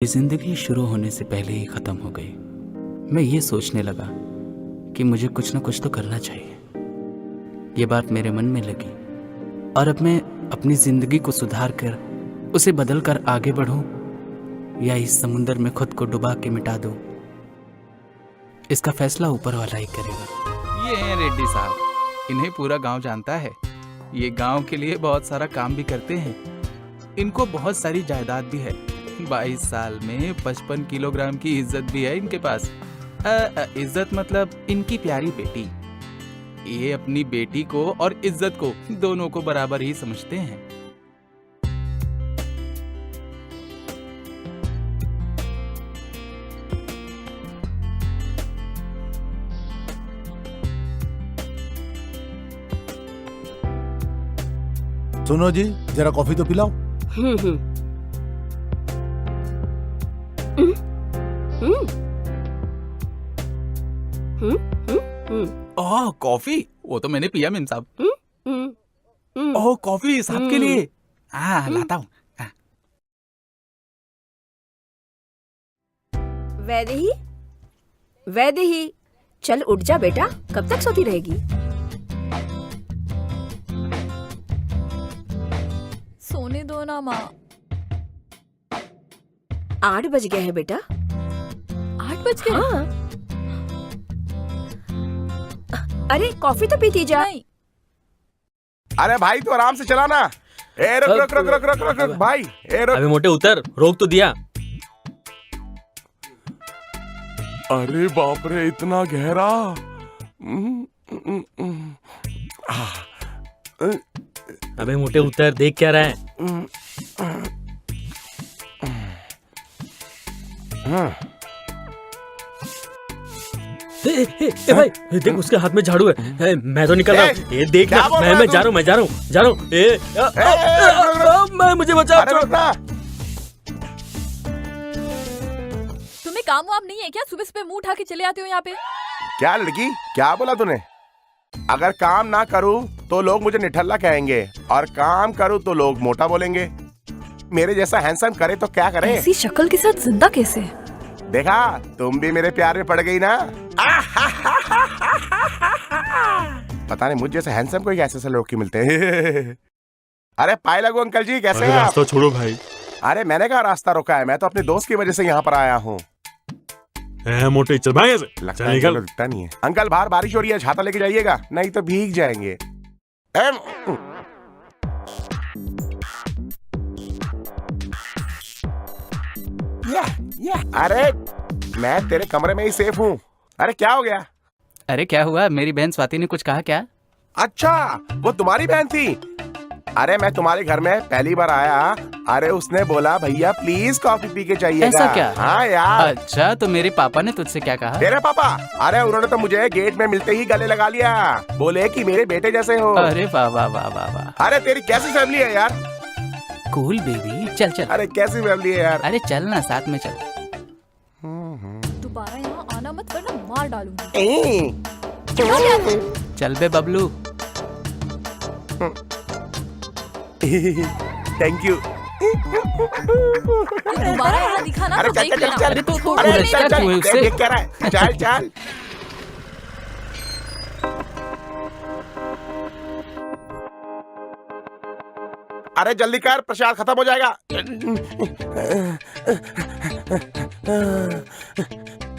जिंदगी शुरू होने से पहले ही खत्म हो गई। मैं ये सोचने लगा कि मुझे कुछ ना कुछ तो करना चाहिए। ये बात मेरे मन में लगी और अब मैं अपनी जिंदगी को सुधार कर उसे बदल कर आगे बढ़ूं या इस समुंदर में खुद को डुबा के मिटा दूं, इसका फैसला ऊपर वाला ही करेगा। ये हैं रेड्डी साहब, इन्हें पूरा गांव जानता है। ये गांव के लिए बहुत सारा काम भी करते हैं। इनको बहुत सारी जायदाद भी है। 22 साल में 55 किलोग्राम की इज्जत भी है इनके पास। इज्जत मतलब इनकी प्यारी बेटी। ये अपनी बेटी को और इज्जत को दोनों को बराबर ही समझते हैं। सुनो जी, जरा कॉफी तो पिलाओ। ओह कॉफी, वो तो मैंने पिया मेम साहब। ओह कॉफी साहब के लिए। हाँ लाता हूँ। वैदेही, वैदेही, चल उठ जा बेटा, कब तक सोती रहेगी? सोने दो ना माँ। 8 बज गए हैं बेटा। 8 बज गए? हाँ। अरे कॉफी तो पीती जा। नहीं। अरे भाई तू आराम से चला ना। ए रुक रुक रुक रुक रुक रुक रुक भाई, ए रुक। अबे मोटे उतर, रोक तो दिया। अरे बाप रे, इतना गहरा। अबे मोटे उतर, देख क्या रहा है? ए भाई, देख उसके हाथ में झाड़ू है। मैं तो निकल रहा हूँ। ये देख ना, मैं जा रहा हूँ, जा रहा हूँ। मैं मुझे बचा। अरे रुक ना। तुम्हें काम वाम नहीं है क्या? सुबह सुबह मुंह उठा के चले आते हो यहाँ पे। क्या लड़की, क्या बोला तूने? अगर काम ना करूं तो लोग मुझे निठल्ला कहेंगे और काम करूं तो लोग मोटा बोलेंगे। मेरे जैसा हैंडसम करे तो क्या करे? ऐसी शक्ल के साथ जिंदा कैसे? देखा, तुम भी मेरे प्यार में पड़ गई ना। पता नहीं मुझे जैसे हैंडसम कोई ऐसे लोग क्यों मिलते हैं। अरे पाए लगो अंकल जी, कैसे हैं आप? रास्ता छोड़ो भाई। अरे मैंने कहा रास्ता रोका है, मैं तो अपने दोस्त की वजह से यहाँ पर आया हूँ। मोटे चल भाई ऐसे। लगता चल है निकल। चलो, दिखता नहीं है। अंकल बाहर बारिश हो रही है, छाता लेके जाइएगा, नहीं तो भीग जाएंगे। अरे मैं तेरे कमरे में ही सेफ हूँ। अरे क्या हो गया? अरे क्या हुआ? मेरी बहन स्वाति ने कुछ कहा क्या? अच्छा, वो तुम्हारी बहन थी। अरे मैं तुम्हारे घर में पहली बार आया। अरे उसने बोला भैया प्लीज कॉफी पी के चाहिएगा। ऐसा क्या? हाँ यार। अच्छा, तो मेरे पापा ने तुझसे क्या कहा? तेरे पापा? अरे उन्होंने तो मुझे गेट में मिलते ही गले लगा लिया, बोले कि मेरे बेटे जैसे हो। अरे वाह वाह वाह वाह वाह। अरे तेरी कैसी फैमिली है यार? कूल बेबी, चल चल। अरे कैसी फैमिली है यार? अरे चल ना, साथ में चल। दोबारा यहाँ आना मत वरना मार डालूंगी। चल बे बबलू। Thank you. दोबारा यहाँ दिखा ना अरे तो चल देख चल लेना। चल। अरे तो अरे उधर चल क्या चल, हुआ उससे? देख क्या रहा है? चल चल। अरे जल्दी कर, प्रसाद खत्म हो जाएगा।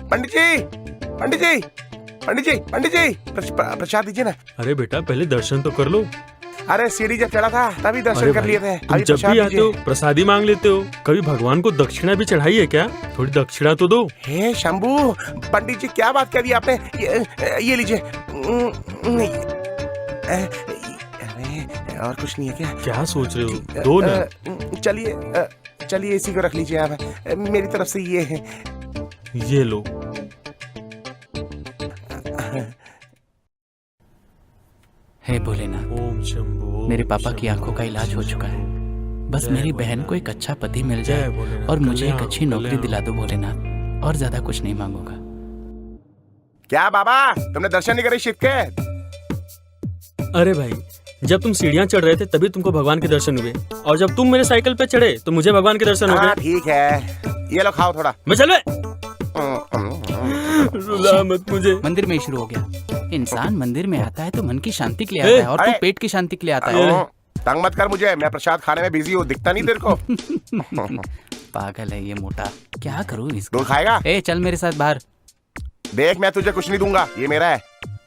पंडित जी, पंडित जी, पंडित जी, पंडित जी, प्रसाद दीजिए ना। अरे बेटा पहले दर्शन तो कर लो। अरे सीढ़ी जब चढ़ा था तभी दर्शन अरे कर भाई, लिए थे। तुम अभी जब प्रसाद भी आते हो दीजिए। प्रसादी मांग लेते हो। कभी भगवान को दक्षिणा भी चढ़ाई है क्या? थोड़ी दक्षिणा तो दो। हे शंभू, पंडित जी क्या बात कर दी आपने? ये लीजिए। अरे और कुछ नहीं है क्या? क्या सोच रहे हो? दो ना। चलिए चलिए इसी को रख लीजिए आप। मेरी तरफ से ये है। ये लो। हे भोलेनाथ, ओम शंभू। मेरे पापा की आंखों का इलाज हो चुका है। बस जय मेरी भोलेनाथ। बहन को एक अच्छा पति मिल जय जाए भोलेनाथ। और मुझे एक कल्याण, अच्छी नौकरी कल्याण। दिला दो भोलेनाथ, और ज्यादा कुछ नहीं मांगूंगा। क्या बाबा, तुमने दर्शन नहीं करे शिव के? अरे भाई जब तुम सीढ़ियाँ चढ़ रहे थे तभी तुमको भगवान के दर्शन हुए, और जब तुम मेरे साइकिल पे चढ़े तो मुझे भगवान के दर्शन हो हाँ गए। ठीक है, ये लो खाओ थोड़ा। मैं चल बे। रुला मत मुझे। मंदिर में ही शुरू हो गया। इंसान मंदिर में आता है तो मन की शांति के लिए आता है, और तू अरे! पेट की शांति के लिए आता है। तंग मत कर मुझे, मैं प्रसाद खाने में बिजी हूँ, दिखता नहीं तेरे को। पागल है ये मोटा, क्या करूँ इसको। दूध खाएगा? ए चल मेरे साथ बाहर। देख मैं तुझे कुछ नहीं दूंगा, ये मेरा है।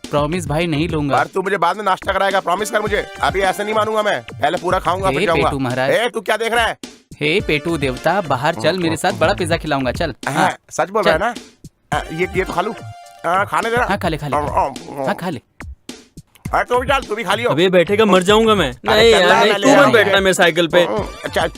प्रॉमिस भाई नहीं लूंगा। पर तू मुझे बाद में नाश्ता कराएगा, प्रॉमिस कर मुझे। अभी ऐसे नहीं मानूंगा मैं, पहले पूरा खाऊंगा फिर पेटू जाऊंगा। महाराज। ए तू क्या देख रहा है? हे पेटू देवता, बाहर चल मेरे साथ, बड़ा पिज्जा खिलाऊंगा। चल हाँ, सच बोल रहा है ना? ये तो खा लूं। खाने दे हाँ खा ले हाँ खा ले। अरे तो भी चल, तू भी खा लियो। अबे बैठेगा मर जाऊंगा मैं। अरे नहीं चल यार ना, नहीं, मैं ले तू रहा मत हूँ। बैठना मेरे साइकिल पे। चल।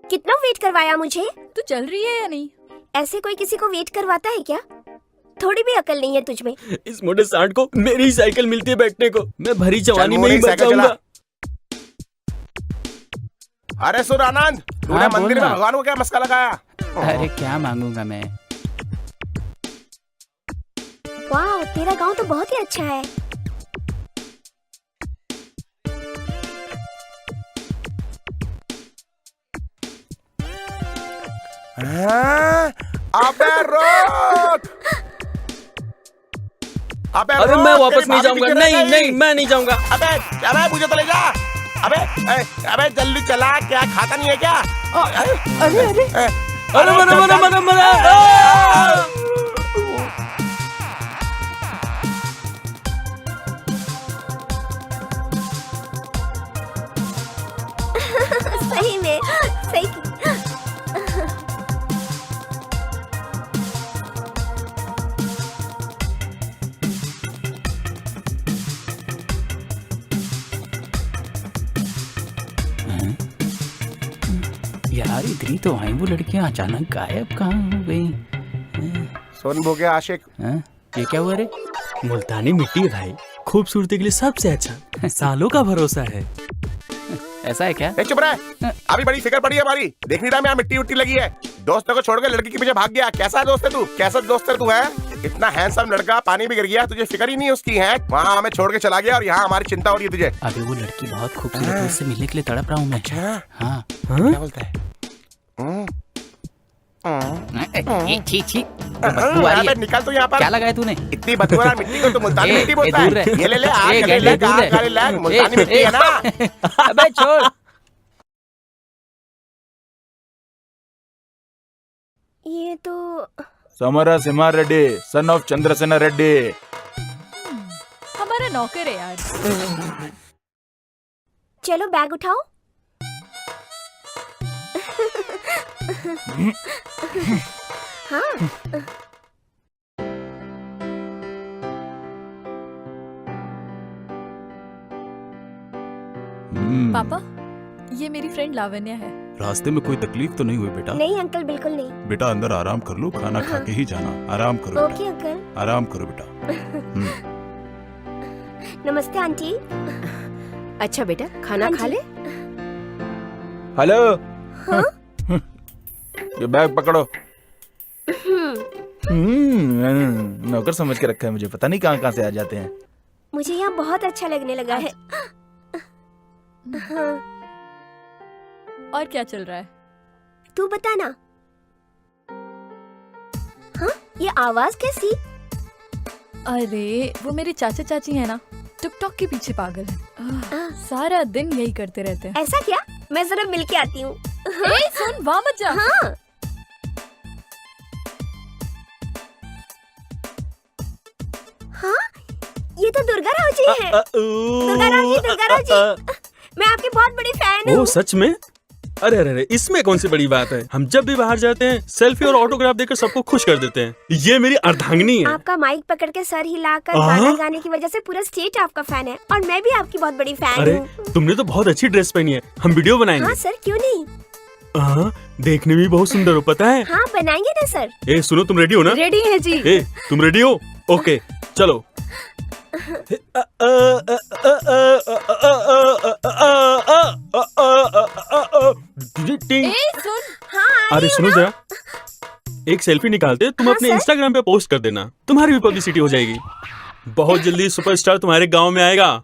कितना वेट करवाया मुझे? तू चल रही है या नहीं? ऐसे कोई किसी को वेट करवाता है क्या? थोड़ी भी अकल नहीं है तुझ में। इस मोटे सांड को मेरी ही साइकिल मिलती है बैठने को, मैं भरी जवानी में ही मोरे बच साइकिल जाऊंगा। अरे सुन आनंद, तूने हाँ, बोल मंदिर में ना। भगवान को क्या मस्का लगाया? अरे क्या मांगूंगा मैं। वाह, तेरा गांव तो बहुत ही अच्छा है। हाँ? अबे रोक! अरे मैं रोक, वापस तेरी नहीं भाभी जाऊंगा। पीछे नहीं रह गई। नहीं मैं नहीं जाऊंगा। अबे मुझे तो ले जा। अबे जल्दी चला, क्या खाता नहीं है क्या? अरे अरे अरे मरा मरा मरा। सही में सही की। यार इतनी तो आई वो लड़कियां, अचानक गायब कहाँ हो गई। सुन भोगे आशिक, हाँ? ये क्या हुआ रे? मुल्तानी मिट्टी है भाई, खूबसूरती के लिए सबसे अच्छा, सालों का भरोसा है। ऐसा है क्या? ए, चुप रह। अभी बड़ी फिक्र पड़ी है हमारी। देख नहीं रहा मैं यहाँ मिट्टी उट्टी लगी है। दोस्तों को छोड़कर लड़की के पीछे भाग गया। कैसा दोस्त है तू? कैसा दोस्त है तू? है इतना हैंडसम लड़का पानी में गिर गया, तुझे फिक्र ही नहीं उसकी है। वहाँ हमें छोड़ के चला गया और यहाँ हमारी चिंता हो रही है तुझे। अभी वो लड़की बहुत खूबसूरत है, उससे मिलने के लिए तड़प रहा हूँ मैं। हाँ क्या बोलता है? छी छी बदबू आ रही है। निकल तो यहाँ पर। क्या लगाया तूने? इतनी बदबू आ रही मिट्टी को तो मुल्तानी मिट्टी बोलता दूर है। रह। ये ले आग ए, गले गले ले, दूर आग रह। गले ले, मुल्तानी मिट्टी है ना। अबे छोड़। ये तो समरा सिम्हा रेड्डी, सन ऑफ चंद्रसेना रेड्डी। हमारा नौकर है यार। चलो बैग उठाओ। हाँ पापा, ये मेरी फ्रेंड लावण्या है। रास्ते में कोई तकलीफ तो नहीं हुई बेटा? नहीं अंकल, बिल्कुल नहीं। बेटा अंदर आराम कर लो, खाना खा के ही जाना। आराम करो ओके बेटा, अंकल। आराम करो बेटा। नमस्ते आंटी। अच्छा बेटा, खाना खा ले। हेलो। हाँ? ये बैग पकड़ो। नौकर समझ के रखा है मुझे, पता नहीं कहाँ कहाँ से आ जाते हैं। मुझे यहाँ बहुत अच्छा लगने लगा है। हाँ, और क्या चल रहा है? तू बता ना। हाँ, ये आवाज कैसी? अरे वो मेरे चाचा चाची है ना, टिकटॉक के पीछे पागल है। सारा दिन यही करते रहते हैं। ऐसा क्या? मैं जरा मिल के आती हूँ। ए, सुन, वहाँ मत जा। हाँ। हाँ, ये तो दुर्गा राव जी है। दुर्गा राव जी, मैं आपकी बहुत बड़ी फैन ओह हूँ। सच में? अरे अरे अरे, इसमें कौन सी बड़ी बात है। हम जब भी बाहर जाते हैं सेल्फी और ऑटोग्राफ देकर सबको खुश कर देते हैं। ये मेरी अर्धांगिनी है। आपका माइक पकड़ के सर हिलाकर गाना गाने की वजह से पूरा स्टेट आपका फैन है, और मैं भी आपकी बहुत बड़ी फैन अरे हूँ। तुमने तो बहुत अच्छी ड्रेस पहनी है, हम वीडियो बनाएंगे। हाँ सर, क्यों नहीं। देखने में भी बहुत सुंदर हो, पता है। हाँ बनाएंगे ना सर। ए सुनो, तुम रेडी हो ना? रेडी है जी। ए तुम रेडी हो? ओके चलो। ए सुन, अरे सुनो जरा, एक सेल्फी निकालते तुम अपने इंस्टाग्राम पे पोस्ट कर देना, तुम्हारी भी पब्लिसिटी हो जाएगी। बहुत जल्दी सुपरस्टार तुम्हारे गांव में आएगा।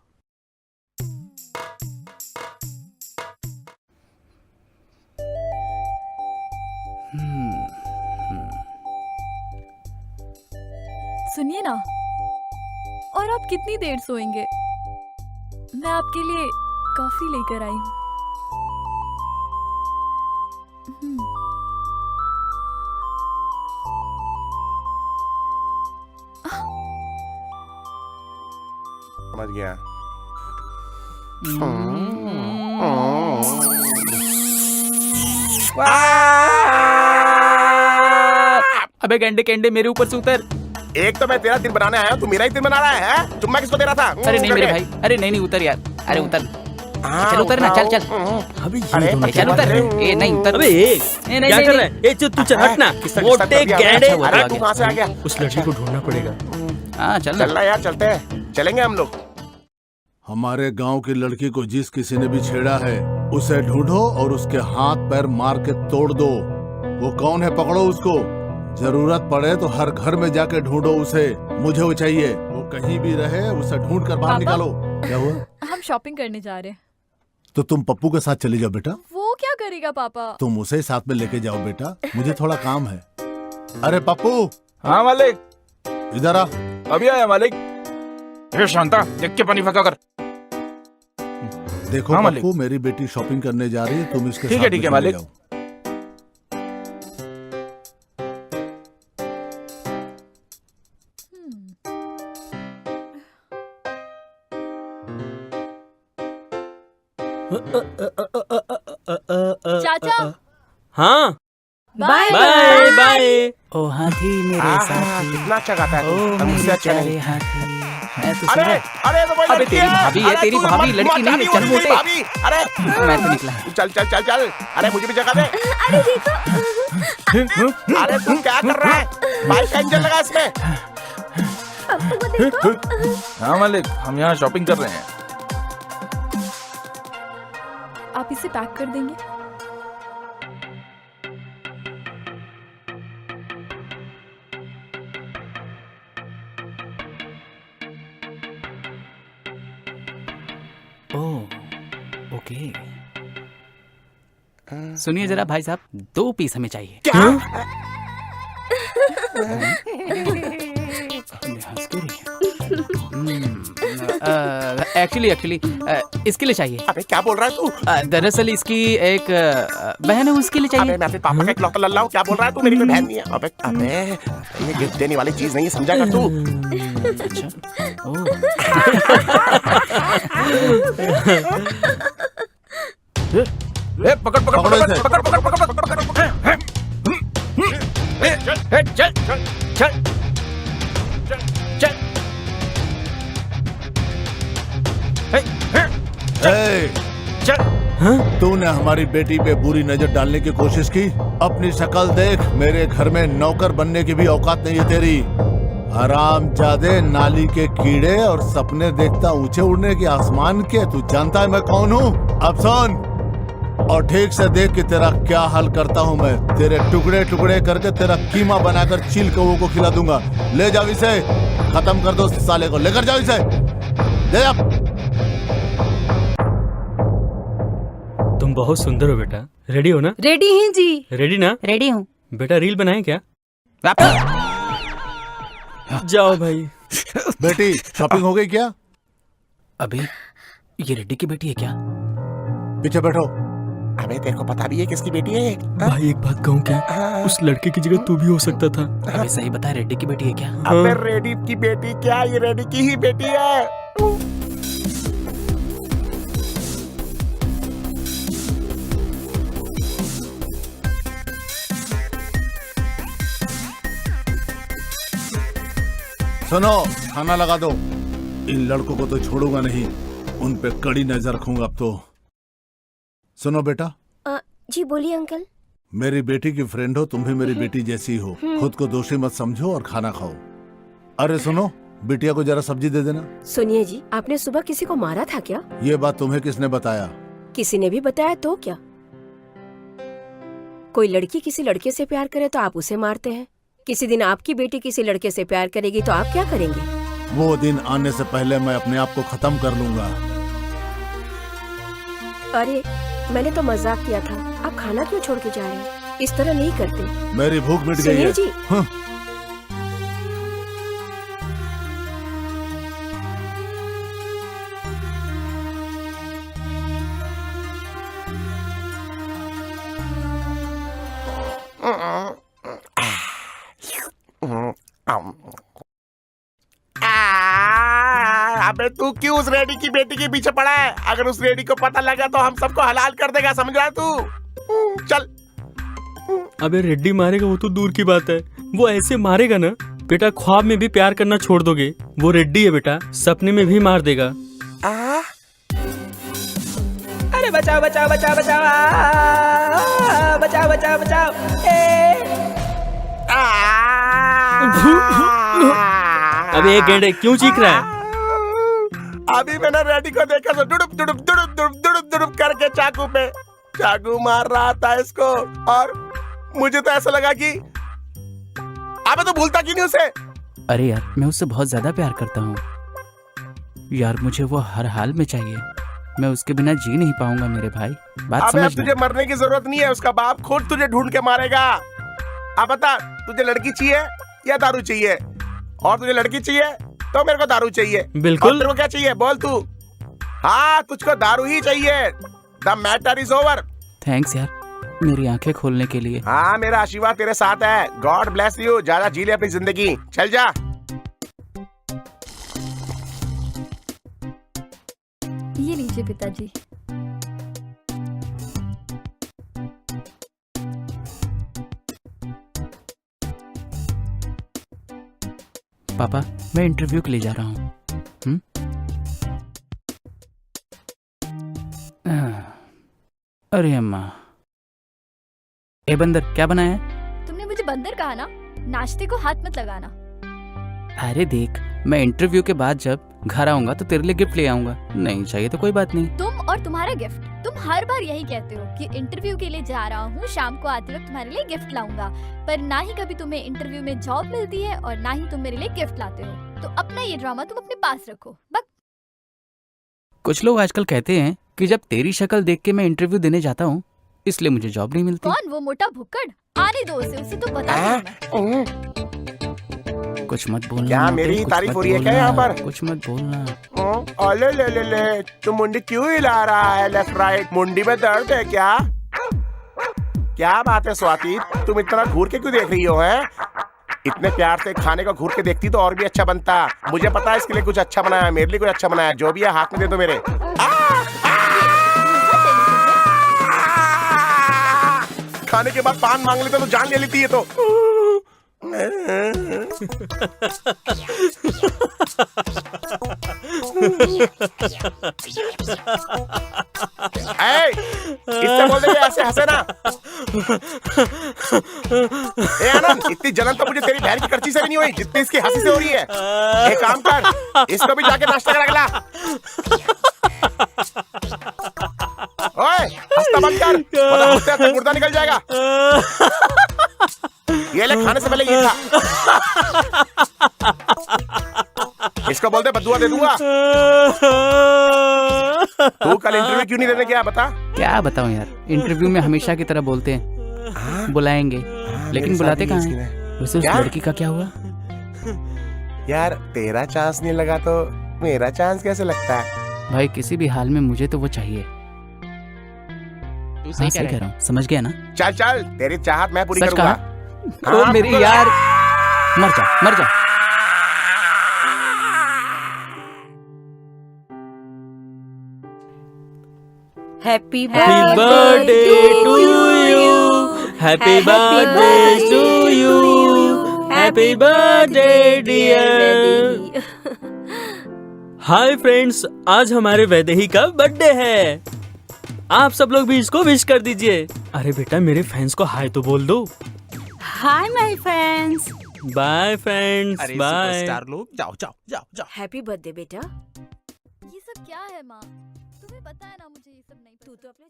सुनिए ना, और आप कितनी देर सोएंगे? मैं आपके लिए कॉफी लेकर आई हूँ। समझ गया। अबे गंडे केंडे मेरे ऊपर से उतर। एक तो मैं तेरा दिन बनाने आया हूँ, तू मेरा ही दिन बना रहा है। चुम्मा किसको दे रहा था? अरे नहीं मेरे भाई, अरे नहीं उतर यार, अरे उतर, चल उतर ना, चल अभी अरे चल उतर। ए नहीं उतर। अबे क्या कर रहा है? ए तू चल हटना, मोटे गैंडे। अरे तू कहाँ से आ गया? उस लड़की को ढूंढना पड़ेगा। हाँ चल चलना यार, चलते हैं, चलेंगे हम लोग। हमारे गांव की लड़की को जिस किसी ने भी छेड़ा है उसे ढूंढो और उसके हाथ पैर मार के तोड़ दो। वो कौन है पकड़ो उसको। जरूरत पड़े तो हर घर में जाके ढूंढो उसे। मुझे वो चाहिए। वो कहीं भी रहे उसे ढूंढ कर बाहर पापा? निकालो। क्या हुआ? हम शॉपिंग करने जा रहे हैं। तो तुम पप्पू के साथ चली जाओ बेटा। वो क्या करेगा पापा? तुम उसे साथ में लेके जाओ बेटा, मुझे थोड़ा काम है। अरे पप्पू हाँ मालिक, इधर आ। अभी आया मालिक। ए शांता, देख के पानी फेंका कर। देखो हाँ, मालिक। पप्पू, मेरी बेटी शॉपिंग करने जा रही है, तुम इसके ठीक साथ है, ठीक में है, चले मालिक। जाओ। चाचा हाँ बाय बाय बाय। ओ हाथी मेरे साथी, कितना अच्छा गाता है ओ तू। हम उससे मेरे अच्छे नहीं। प्यारे हाथी, मैं तो अरे सुना। अरे तो वही अबे लड़की तेरी भाभी है, अरे तेरी तू भाभी, मत- लड़की मत नहीं है, जानी, चल वो तेरी मोटे। भाभी। अरे मैं तो निकला। चल चल चल चल। अरे मुझे भी जगह दे। अरे देखो, अरे तू क्या कर रहा है? बाइक का इंजन लगा इसमें। पप्पू को देखो। हाँ मालिक, हम यहाँ शॉपिंग कर रहे हैं। आप इसे पैक कर देंगे? Oh okay. सुनिए जरा भाई साहब, 2 पीस हमें चाहिए। क्या? हंस क्यों रही है? एक्चुअली इसके लिए चाहिए। अबे क्या बोल रहा है तू? दरअसल इसकी एक बहन है, उसके लिए अबे चाहिए। मैं अपने पापा का इकलौता लल्ला हूँ। क्या बोल रहा है तू? मेरी कोई बहन नहीं है। अबे अबे ये गिफ्ट देने वाली चीज नहीं है, समझा कर तू। अच्छा ओह ए पकड़ पकड़ पकड़ो पकड़ इसे। पकड़ पकड़ पकड़ पकड़ पकड़ पकड़। ए, चल चल चल चल। ए, चल। तूने हमारी बेटी पे बुरी नजर डालने की कोशिश की। अपनी शक्ल देख, मेरे घर में नौकर बनने की भी औकात नहीं है तेरी। हरामजादे, नाली के कीड़े और सपने देखता ऊंचे उड़ने के आसमान के। तू जानता है मैं कौन हूँ? अब सुन और ठीक से देख कि तेरा क्या हाल करता हूँ मैं। तेरे टुकड़े टुकड़े करके तेरा कीमा बनाकर चील कौओं को खिला दूंगा। ले जाओ इसे, खत्म कर दो साले को। लेकर जाओ इसे, ले जाओ। तुम बहुत सुंदर हो बेटा। रेडी हो ना? रेडी हैं जी। रेडी ना? रेडी हूँ। बेटा रील बनाए क्या? जाओ भाई। बेटी शॉपिंग हो गई क्या? अभी ये रेड्डी की बेटी है क्या? पीछे बैठो। अबे तेरे को पता भी है किसकी बेटी है? भाई एक बात कहूँ क्या? उस लड़के की जगह तू भी हो सकता था। अभी सही बता, रेड्डी की बेटी है क्या? अबे रेडी की बेटी क्या? ये रेडी की ही बेटी है। सुनो, खाना लगा दो। इन लड़कों को तो छोड़ूंगा नहीं, उन पे कड़ी नजर रखूंगा अब तो। सुनो बेटा, जी बोलिए अंकल। मेरी बेटी की फ्रेंड हो, तुम भी मेरी बेटी जैसी हो। खुद को दोषी मत समझो और खाना खाओ। अरे सुनो, बिटिया को जरा सब्जी दे देना। सुनिए जी, आपने सुबह किसी को मारा था क्या? ये बात तुम्हें किसने बताया? किसी ने भी बताया तो क्या? कोई लड़की किसी लड़के से प्यार करे तो आप उसे मारते हैं। किसी दिन आपकी बेटी किसी लड़के से प्यार करेगी तो आप क्या करेंगे? वो दिन आने से पहले मैं अपने आप को खत्म कर लूंगा। अरे मैंने तो मजाक किया था, आप खाना क्यों छोड़ के जा रहे हैं? इस तरह नहीं करते। मेरी भूख मिट गई है। सुनिए जी, हाँ। अबे तू क्यों उस रेडी की बेटी के पीछे पड़ा है? अगर उस रेडी को पता लगा तो हम सबको हलाल कर देगा, समझ रहा है तू? चल। अबे रेड्डी मारेगा वो तो दूर की बात है, वो ऐसे मारेगा ना बेटा, ख्वाब में भी प्यार करना छोड़ दोगे। वो रेड्डी है बेटा, सपने में भी मार देगा। अरे बचाओ बचाओ बचाओ बचाओ, बचाओ बचाओ बचाओ। अबे ये गेंडे क्यों चीख रहा है? अभी मैंने रेडी को देखा तो दुड़ुप दुड़ुप दुड़ुप दुड़ुप दुड़ुप दुड़ुप करके चाकू मार रहा था इसको, और मुझे तो ऐसा लगा कि अबे तो भूलता क्यों नहीं उसे? अरे यार, मैं उससे बहुत ज्यादा प्यार करता हूँ यार, मुझे वो हर हाल में चाहिए। मैं उसके बिना जी नहीं पाऊंगा मेरे भाई, बात अबे अब समझ। तुझे मरने की जरूरत नहीं है, उसका बाप खुद तुझे ढूंढ के मारेगा। अब बता, तुझे लड़की चाहिए या दारू चाहिए? और तुझे लड़की चाहिए तो मेरे को दारू चाहिए। बिल्कुल। और तेरे को क्या चाहिए बोल तू? हाँ, तुझको दारू ही चाहिए। The matter is over. Thanks यार, मेरी आंखें खोलने के लिए। हाँ, मेरा आशीर्वाद तेरे साथ है। God bless you. ज्यादा जी ले अपनी जिंदगी, चल जा। ये लीजिए पिताजी। पापा, मैं इंटरव्यू के लिए जा रहा हूँ। अरे अम्मा। ए बंदर, क्या बनाया है? तुमने मुझे बंदर कहा ना, नाश्ते को हाथ मत लगाना। अरे देख, मैं इंटरव्यू के बाद जब घर आऊंगा तो तेरे लिए गिफ्ट ले आऊंगा। नहीं चाहिए तो कोई बात नहीं। तुम और तुम्हारा गिफ्ट, तुम हर बार यही कहते हो कि इंटरव्यू के लिए जा रहा हूँ, शाम को आते वक्त तुम्हारे लिए गिफ्ट लाऊंगा, पर ना ही कभी तुम्हें इंटरव्यू में जॉब मिलती है और ना ही तुम मेरे लिए गिफ्ट लाते हो। तो अपना ये ड्रामा तुम अपने पास रखो। बस। कुछ लोग आजकल कहते हैं कि जब तेरी शक्ल देख के मैं इंटरव्यू देने जाता हूँ इसलिए मुझे जॉब नहीं मिलती। कौन वो मोटा भुक्कड़? आने दो उसे तो पता नहीं। कुछ मत बोलना। क्या मेरी तारीफ हो रही है क्या यहाँ पर? कुछ मत बोलना। अले ले ले ले, तू मुंडी क्यों हिला रहा है लेफ्ट राइट? मुंडी में दर्द है क्या? क्या बात है स्वाति, तुम इतना घूर के क्यों देख रही हो? है इतने प्यार से खाने को घूर के देखती तो और भी अच्छा बनता। मुझे पता है इसके लिए कुछ अच्छा बनाया, मेरे लिए कुछ अच्छा बनाया। जो भी है हाथ में दे दो मेरे। खाने के बाद पान मांग लेते तो जान ले लेती है तो। इससे बोल दे ऐसे हंसे ना। ए आनंद, इतनी जलन तो मुझे तेरी बहन की करची से भी नहीं हुई जितनी इसकी हंसी से हो रही है। एक काम कर, इसको भी जाके नाश्ता करा ला। ओए, हंसना बंद कर, वरना हंसते हंसते मुर्दा निकल जाएगा। ये ले, खाने से पहले ये खा। इसको बोलते बदुआ दे दूंगा। तू कल इंटरव्यू क्यों नहीं देने गया बता? क्या बताऊं यार, इंटरव्यू में हमेशा की तरह बोलते हैं बुलाएंगे, लेकिन बुलाते कहाँ हैं? वैसे उस लड़की का क्या हुआ? यार तेरा चांस नहीं लगा तो मेरा चांस कैसे लगता है? भाई किसी भी हाल में मुझे तो वो चाहिए। हाँ, सही कह रहा हूँ, समझ गया ना? चल चल, तेरी चाहत मैं पूरी सच करूंगा। कहा? ओ मेरी यार, मर जा मर जा। Happy birthday to you, happy birthday to you, happy birthday dear. Hi friends, आज हमारे वैदेही का बर्थडे है। आप सब लोग भी इसको विश कर दीजिए। अरे बेटा, मेरे फैंस को हाय तो बोल दो। Hi my friends, bye friends, अरे बाय। सुपरस्टार लोग, जाओ जाओ जाओ जाओ। हैप्पी बर्थडे बेटा। ये सब क्या है माँ? तुम्हें पता है ना मुझे ये सब नहीं तू पसंद। तो अपने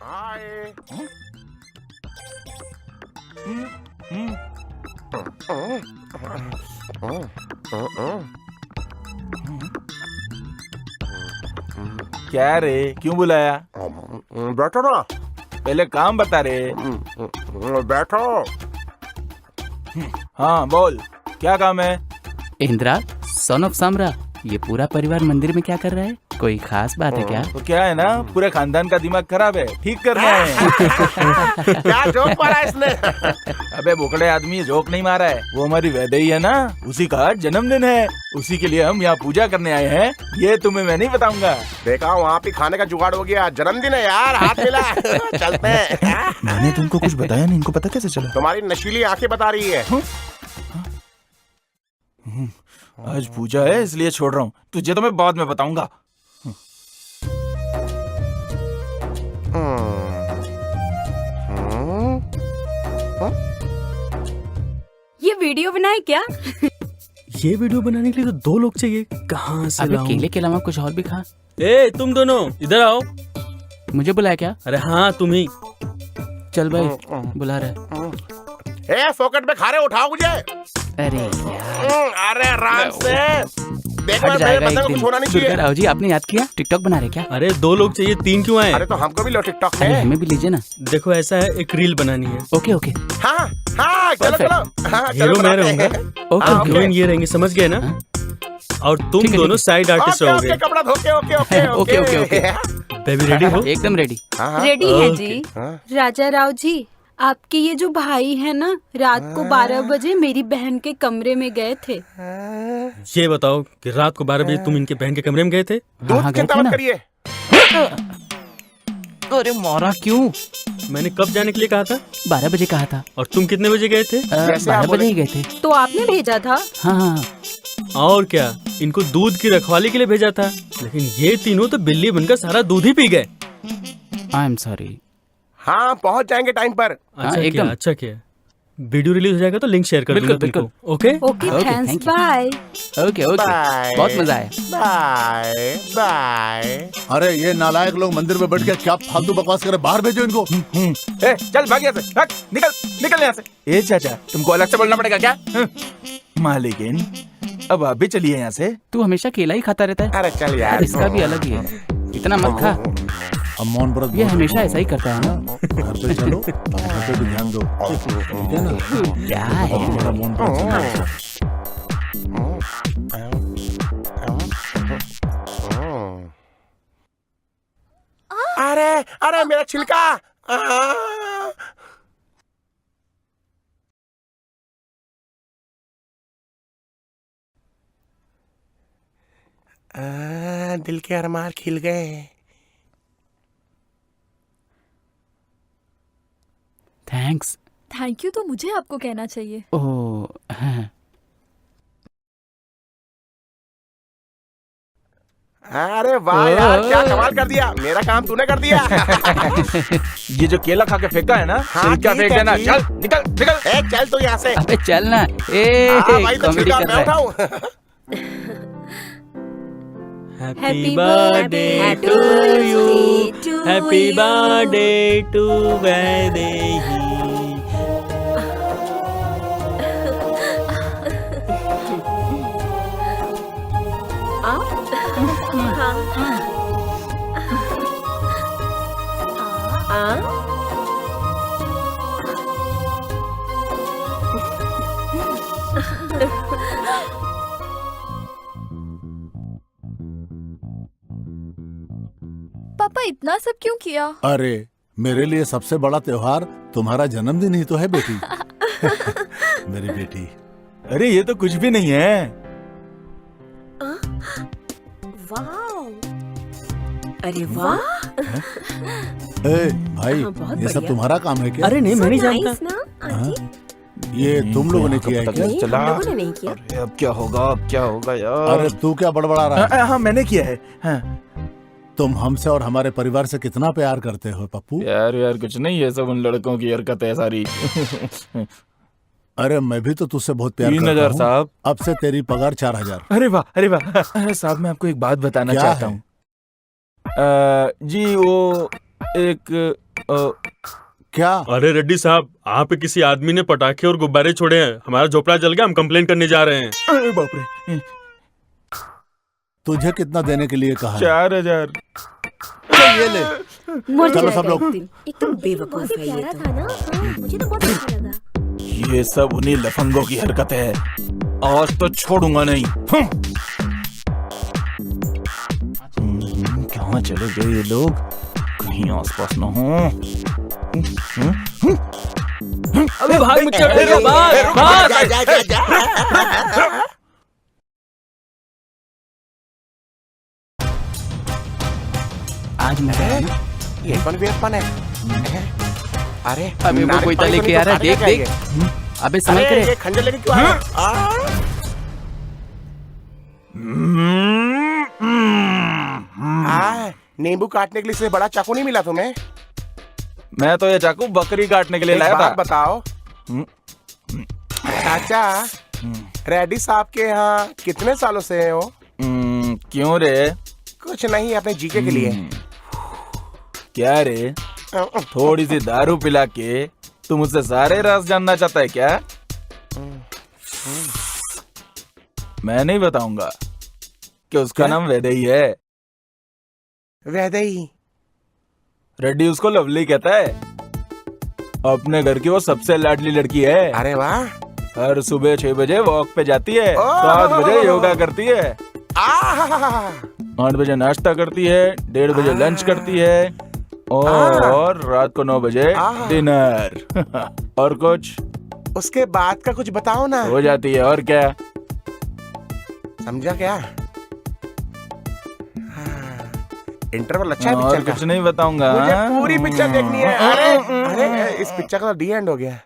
हाय। क्या रे, क्यों बुलाया? बैठो ना। पहले काम बता रे। बैठो। हाँ बोल, क्या काम है? इंद्रा, सन ऑफ सामरा, ये पूरा परिवार मंदिर में क्या कर रहा है? कोई खास बात है क्या? तो क्या है ना, पूरे खानदान का दिमाग खराब है, ठीक करना है। क्या जोक मारा इसने? अबे बोकड़े आदमी, जोक नहीं मारा है, वो हमारी वैदेही है ना, उसी का जन्मदिन है, उसी के लिए हम यहाँ पूजा करने आए हैं। ये तुम्हें मैं नहीं बताऊंगा। देखा, वहाँ पे खाने का जुगाड़ हो गया। जन्मदिन है यार, हाथ मिला। चलते हैं। मैंने तुमको कुछ बताया नहीं, इनको पता कैसे चला? तुम्हारी नशीली आंखें बता रही है। आज पूजा है इसलिए छोड़ रहा हूँ, तुझे तो मैं बाद में बताऊंगा। ये वीडियो बनाए क्या? ये वीडियो बनाने के लिए तो 2 लोग चाहिए, कहाँ से अबे लाऊं? केले के अलावा कुछ और भी खा। ए तुम दोनों इधर आओ। मुझे बुलाया क्या? अरे हाँ तुम ही। चल भाई, बुला रहा ए, फोकट में खा रहे, उठाओ मुझे। है। अरे यार, अरे आराम से। देखो, हट मेरे जाएगा बंदे एक को दिन। कुछ होना नहीं दुर्गा चाहिए। राव जी, आपने याद किया? टिकटॉक बना रहे क्या? अरे 2 लोग चाहिए, 3 क्यों आए? अरे तो हमको भी लो टिकटॉक अरे में। हमें भी लीजिए ना। देखो ऐसा है, एक रील बनानी है। ओके ओके हाँ हाँ, चलो Perfect. चलो। हाँ, चलो हीरो मैं बनाते रहूंगा हैं। ओके और ओके। हीरोइन ये रहेंगे, समझ गए ना? हाँ। और तुम ठीक है, दोनों ठीक साइड आर्टिस्ट ओके रहोगे। ओके, कपड़ा धोके। Okay okay okay, okay, okay. Baby ready हो? एकदम रेडी। हाँ, हाँ। रेडी है ओके। जी। हाँ। राजा राव जी, आपके ये जो भाई है ना, रात को 12 बजे मेरी बहन के कमरे में गए थे। ये बताओ कि रात को 12 बजे तुम इनके बहन के कमरे में गए थे? दूध हाँ, गए चिंता थे मत ना। करिए। अरे मारा क्यों? मैंने कब जाने के लिए कहा था? 12 बजे कहा था। और तुम कितने बजे गए थे? जैसे आप 12 बजे ही गए थे। तो आपने भेजा था? हाँ हाँ। और क्या, इनको दूध की रखवाली के लिए भेजा था, लेकिन ये तीनों तो बिल्ली बनकर सारा दूध ही पी गए। I am sorry. हाँ, पहुँच जाएंगे टाइम पर। अच्छा एकदम। किया, अच्छा किया। वीडियो रिलीज हो जाएगा तो लिंक शेयर कर दूंगा बिल्कुल, तुमको। Okay? Okay Okay, thanks, thank you. Bye. Okay okay, Bye. बहुत मजा आया। Bye bye. अरे ये नालायक लोग मंदिर में बैठ के क्या फालतू बकवास करे, बाहर भेजो इनको। ए, चल भाग यहाँ से, भाग, निकल यहाँ से। ए चाचा, तुमको अलग से बोलना पड़ेगा क्या? मालिकिन, अब आप भी चलिए यहाँ से। तू हमेशा केला ही खाता रहता है। अरे चल यार। इसका भी अलग ही है, इतना मत खा। अब मौन व्रत ये बहुत हमेशा ऐसा ही करता है ना। घर पे चलो, घर पे भी ध्यान दो, ठीक है ना? क्या है? हमारा मौन व्रत। अरे अरे, मेरा छिलका। दिल के अरमान खिल गए। थैंक्स। थैंक यू तो मुझे आपको कहना चाहिए। ओह हाँ। अरे वाह यार, क्या कमाल कर दिया। मेरा काम तूने कर दिया। ये जो केला खा के फेंका है ना, हाँ, छिलका ठीक फेंक है देना। जी। चल निकल निकल। ए, चल तू यहाँ से। अबे चल ना। ए हाँ भाई, तो कॉमेडी छिलका कर मैं रहा है। उठाऊं। Happy birthday to you, happy birthday to Vaidehi. पापा इतना सब क्यों किया? अरे मेरे लिए सबसे बड़ा त्योहार तुम्हारा जन्मदिन ही तो है बेटी। मेरी बेटी। अरे ये तो कुछ भी नहीं है। वाओ, अरे वाह, ए भाई, हाँ, बहुत ये सब बढ़िया। तुम्हारा काम है क्या? अरे नहीं, मैं नहीं So जानता। nice ना, हाँ? आंटी? ये तुम लोगों ने किया है क्या? नहीं, चला। हम लोगों ने नहीं किया। अरे अब क्या होगा, अब क्या होगा यार। अरे तू क्या बड़बड़ा रहा है? हाँ मैंने किया है। हाँ। तुम हमसे और हमारे परिवार से कितना प्यार करते हो पप्पू? यार कुछ नहीं, ये सब उन लड़कों की हरकत है सारी। अरे मैं भी तो तुझसे बहुत प्यार करता 3000 हूँ। साहब। अब से तेरी पगार 4000। अरे वाह, अरे वाह। अरे साहब, मैं आपको एक बात बताना क्या चाहता है? हूँ। जी वो एक क्या? अरे रेड्डी साहब, आप किसी आदमी ने पटाखे और गुब्बारे छोड़े हैं, हमारा झोपड़ा जल गया, हम कंप्लेन करने जा रहे हैं। अरे बाप रे, तुझे कितना देने के लिए कहा है? 4000। ये ले। मर चलो जाएगा सब लोग। एक दिन। एकदम बेवकूफ है ये प्यारा तो। था ना, हाँ, मुझे तो बहुत अच्छा लगा। ये सब उन्हीं लफंगों की हरकत है, आज तो छोड़ूंगा नहीं। कहाँ चले गए ये लोग, कहीं आसपास न हो। अबे भाग मुझे चढ़ेगा, भाग भाग। आज मैं ये कौन वीरपन है? अरे अबे वो कोई तो लेके आ रहा है, देख देख। अबे समय करे। ये खंजर लेके क्यों आया? नींबू काटने के लिए इससे बड़ा चाकू नहीं मिला तुम्हें? मैं तो ये चाकू बकरी काटने के लिए एक लाया बात था। बताओ चाचा, रेड्डी साहब के यहाँ कितने सालों से हो? क्यों रे? कुछ नहीं, अपने जीके के लिए। क्या रे, थोड़ी सी दारू पिला के तू मुझसे सारे राज जानना चाहता है क्या? मैं नहीं बताऊंगा कि उसका नाम वैदेही है। वैदेही? रेड्डी उसको लवली कहता है। अपने घर की वो सबसे लाडली लड़की है। अरे वाह। हर सुबह 6 बजे वॉक पे जाती है, ओह। 7 बजे योगा करती है, आहा। 8 बजे नाश्ता करती है, 1:30 बजे लंच करती है और रात को 9 बजे डिनर। और कुछ उसके बाद का कुछ बताओ ना। हो जाती है, और क्या? समझा क्या? इंटरवल अच्छा है और पिक्चर का? कुछ नहीं बताऊंगा। मुझे पूरी पिक्चर देखनी है। अरे अरे, इस पिक्चर का डी एंड हो गया।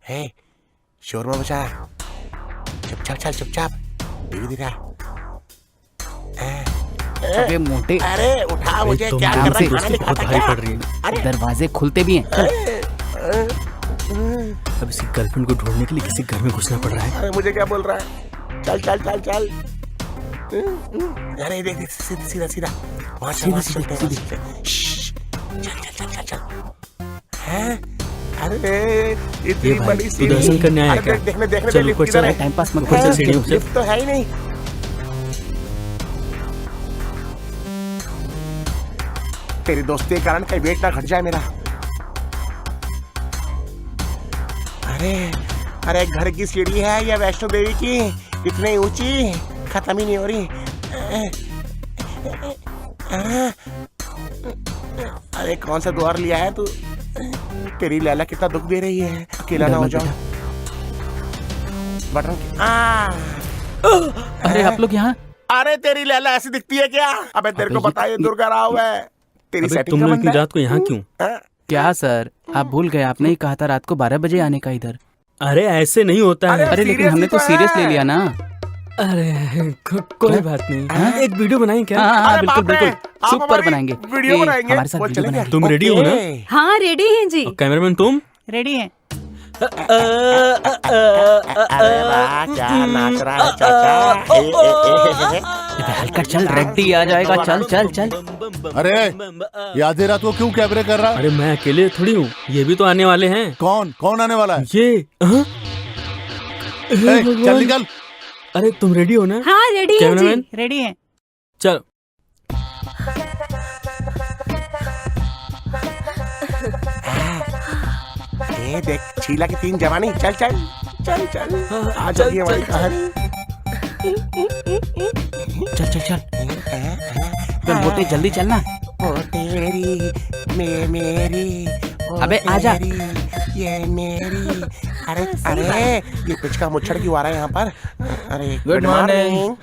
हे, शोर मत मचा। चुपचाप चल, चुपचाप। धीरे-धीरे। अबे मोटे, अरे उठा मुझे, क्या आराम कर रहा से, है? खाना नहीं बहुत खाता भारी क्या? पड़ रही है। दरवाजे खुलते भी हैं। अब इसी गर्लफ्रेंड को ढूंढने के लिए किसी घर में घुसना पड़ रहा है। अरे मुझे क्या बोल रहा है? चल चल चल चल। अरे देख देख, सीधा सीधा सीधा। वहाँ चल, वहाँ चलते हैं, वहाँ चलते हैं। श्श्श, चल चल चल चल चल। हैं? अरे इतनी ये भाई, बड़ी तू सीढ़ी। दर्शन करने आया अरे क्या? देखने देखने चल दे, लिफ्ट ऊपर किधर चल, है? टाइम पास मत ऊपर कर। चल सीढ़ियों से। लिफ्ट तो है ही नहीं। तेरी दोस्ती के कारण कहीं वेट ना घट जाए मेरा। अरे अरे, घर की सीढ़ी है या वैष्णो देवी की? इतनी ऊंची, खत्म ही नहीं हो रही। अरे कौन सा द्वार लिया है तू? तेरी लैला कितना दुख दे रही है। अकेला ना हो जाओ। बटन अरे आप लोग यहाँ? अरे तेरी लैला ऐसी दिखती है क्या? अबे तेरे को पता है ये दुर्गा राव है। तेरी अबे सेटिंग तुम का लोग बंदा इतनी है। रात को यहाँ क्यों? हाँ? क्या सर, आप भूल गए? आपने ही कहा था रात को 12 बजे आने का इधर। अरे ऐसे नहीं होता है। अरे लेकिन हमने तो सीरियस ले लिया ना। अरे कोई बात नहीं। एक वीडियो बनाएं क्या? हाँ हाँ अरे बिल्कुल बाप रे, बिल्कुल, आप सुपर हमारी बनाएंगे। वीडियो ये, बनाएंगे? हमारे साथ वो वीडियो चलेंगे? बनाएंगे। तुम रेडी हो ना? ओके। हाँ रेडी हैं जी। और कैमरामैन तुम? रेडी हैं। अरे वाह, क्या नाच रहा है चाचा। हल्का चल, रेड्डी आ जाएगा। चल चल चल। अरे ये आधी रात को क्यों कैमरे कर रहा? अरे मैं अकेले थोड़ी हूँ, ये भी तो आने वाले हैं। कौन कौन आने वाला है? ये हाँ? ए, चल निकल। अरे तुम रेडी हो ना? हाँ रेडी है कैमरामैन जी। रेडी हैं। चल। ये देख, शीला की 3 जवानी। चल चल चल चल। आ जाइए हमारी कहानी। चल चल चल। तो मोटे जल्दी चलना। ओ तेरी मेरी ओ अबे आजा। तेरी, ये मेरी। अरे अरे, ये पिचका मुच्छड़ क्यों आ रहा है यहाँ पर? अरे गुड मॉर्निंग।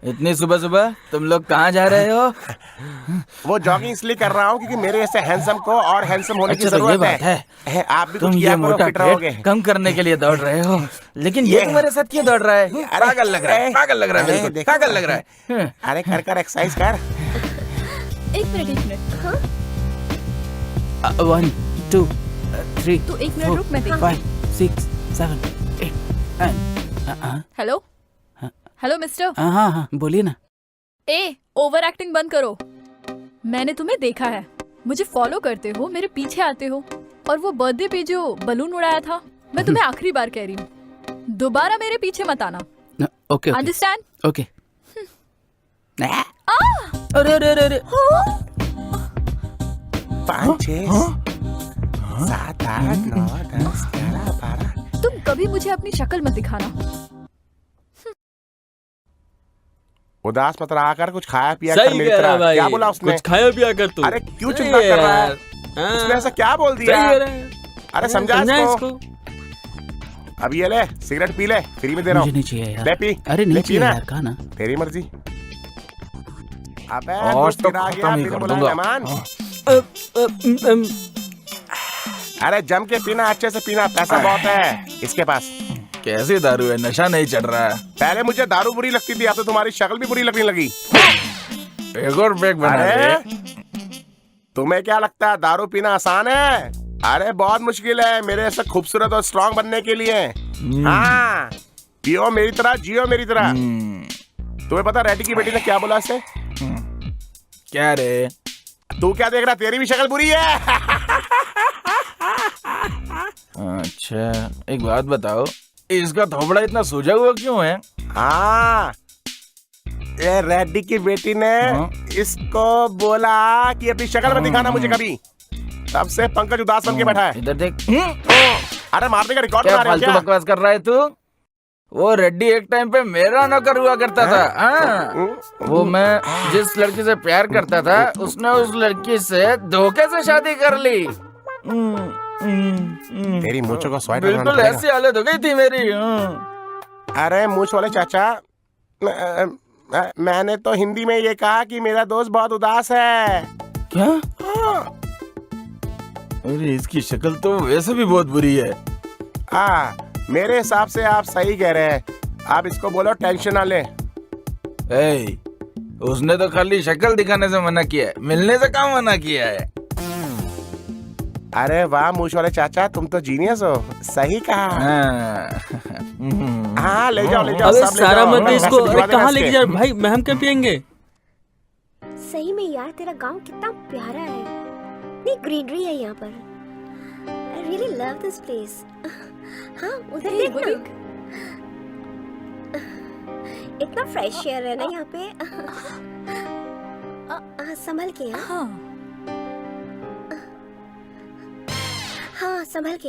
इतनी सुबह सुबह तुम लोग कहाँ जा रहे हो? वो जॉगिंग इसलिए कर रहा हूँ क्योंकि मेरे जैसे हैंडसम को और हैंडसम होने की अच्छा, तो ये जरूरत बात है। आप भी तुम कुछ ये किया करो, मोटा फिट रहोगे। पेट कम करने के लिए दौड़ रहे हो, लेकिन ये तुम्हारे साथ क्यों दौड़ रहा है? पागल लग रहा है, पागल लग रहा है, बिल्कुल देखो। पागल लग रहा है। अरे कर कर एक्सरसाइज कर। एक मिनट। हाँ 1 2 3 तू 1 मिनट रुक, मैं देखती 5 6 7 8। Hello hello mister. हाँ हाँ हाँ, बोलिए ना। ए, ओवर एक्टिंग बंद करो। मैंने तुम्हें देखा है, मुझे फॉलो करते हो, मेरे पीछे आते हो, और वो बर्थडे पे जो बलून उड़ाया था, मैं तुम्हें आखिरी बार कह रही हूँ, दोबारा मेरे पीछे मत आना। Okay understand? ओके। अरे अरे अरे अरे 5 6 7 8 9 10 11 12। तुम कभी मुझे अपनी शक्ल मत दिखाना। उदास मत रहा कर, कुछ खाया पिया कर सही मेरी कह रहा तरह। भाई, क्या बोला उसने? कुछ खाया पिया कर तू। अरे क्यों सही चिंता है कर रहा है? यार। हाँ, उसने ऐसा क्या बोल दिया? सही कह रहा है। अरे समझा इसको। अब ये ले सिगरेट पी ले, फ्री में दे रहा मुझे हूँ। नहीं चाहिए यार। ले पी। अरे नहीं ले चाहिए पी ना। यार, कहा ना। तेरी मर्जी। अबे आज तो गिरा खत्म गया, ही बिना कर बुलाए दूंगा। मेहमान। अरे जम के पीना, अच्छे से पीना, पैसा बहुत है इसके पास। कैसी दारू है, नशा नहीं चढ़ रहा है। पहले मुझे दारू बुरी लगती थी, अब तो तुम्हारी शक्ल भी बुरी लगने लगी। एक और पैक बना दे। अरे तुम्हें क्या लगता है दारू पीना आसान है? अरे बहुत मुश्किल है मेरे ऐसा खूबसूरत और स्ट्रांग बनने के लिए। हाँ पियो मेरी तरह, जियो मेरी तरह। तुम्हें पता रेड्डी की बेटी ने क्या बोला इससे? क्या रे? तू क्या देख रहा, तेरी भी शक्ल बुरी है। अच्छा एक बात बताओ, इसका थोबड़ा इतना सूजा हुआ क्यों है? हाँ ये रेड्डी की बेटी ने इसको बोला कि अपनी शक्ल मत दिखाना मुझे कभी। तब से पंकज उदास बन के बैठा है। इधर देख। अरे मारने का रिकॉर्ड क्या बना रहे हो फालतू क्या? बकवास कर रहा है तू? वो रेड्डी एक टाइम पे मेरा नौकर हुआ करता था। हाँ वो मैं जिस लड़की से प्यार करता था उसने उस लड़की से धोखे से शादी कर ली। तेरी मूंछों को स्वाइट बिल्कुल ऐसी हालत हो गई थी मेरी। अरे मूंछ वाले चाचा, मैंने तो हिंदी में ये कहा कि मेरा दोस्त बहुत उदास है। क्या? अरे इसकी शक्ल तो वैसे भी बहुत बुरी है। हाँ मेरे हिसाब से आप सही कह रहे हैं। आप इसको बोलो टेंशन ना ले। ए, उसने तो खाली शक्ल दिखाने से मना किया है, मिलने से काम मना किया है। अरे वाह मूंछ वाले चाचा, तुम तो जीनियस हो। सही कहा। हाँ ले जाओ ले जाओ। अबे सब ले सारा जाओ। मत दे इसको। पैसे अरे कहाँ दिलवा लेके देना जा भाई, मैं हम क्या पियेंगे? सही में यार तेरा गांव कितना प्यारा है, इतनी ग्रीनरी है यहाँ पर। I really love this place. हाँ उधर Hey, देख वो ना, देख। इतना फ्रेश एयर है ना यहाँ पे। संभल के। हाँ हाँ संभल के।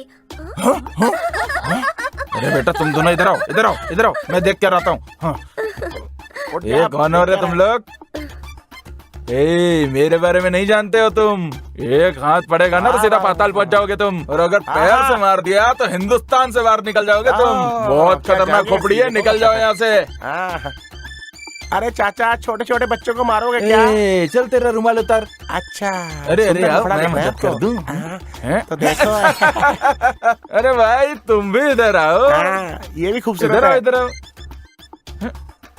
अरे बेटा तुम दोनों इधर आओ, इधर आओ, इधर आओ, मैं देख कर आता हूँ। हाँ। ये कौन हो रहे तुम लोग? ए, मेरे बारे में नहीं जानते हो तुम। एक हाथ पड़ेगा ना तो सीधा पाताल पहुंच जाओगे तुम, और अगर पैर से मार दिया तो हिंदुस्तान से बाहर निकल जाओगे तुम। बहुत खतरनाक खोपड़ी है, निकल जाओ यहाँ से। अरे चाचा छोटे छोटे बच्चों को मारोगे क्या? ए, चल तेरा रुमाल उतार। अच्छा अरे अरे सुंदर आओ, मुखड़ा मैं देखना है मदद कर आपको? दूं। हैं? तो देखो। अरे भाई तुम भी इधर आओ। ये भी खूबसूरत इधर आओ, है। इधर आओ।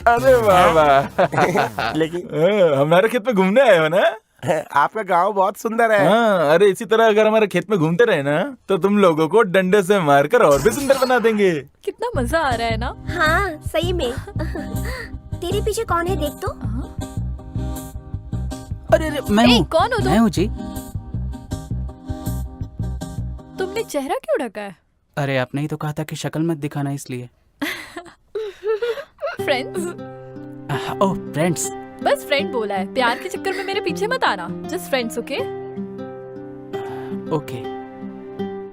अरे वाह वाह। लेकिन हमारे खेत में घूमने आए हो ना? आपका गांव बहुत सुंदर है। हाँ, अरे इसी तरह अगर हमारे खेत में घूमते रहे ना तो तुम लोगों को डंडे से मारकर और भी सुंदर बना देंगे। कितना मजा आ रहा है ना? हाँ सही में। तेरे पीछे कौन है देख तो। अरे अरे मैं ए, हूँ। कौन हो तुम? मैं हूँ जी। तुमने चेहरा क्यों ढका है? अरे आपने ही तो कहा था कि शक्ल मत दिखाना, इसलिए। फ्रेंड्स? ओह फ्रेंड्स। बस फ्रेंड बोला है, प्यार के चक्कर में मेरे पीछे मत आना। Just friends, okay? ओके।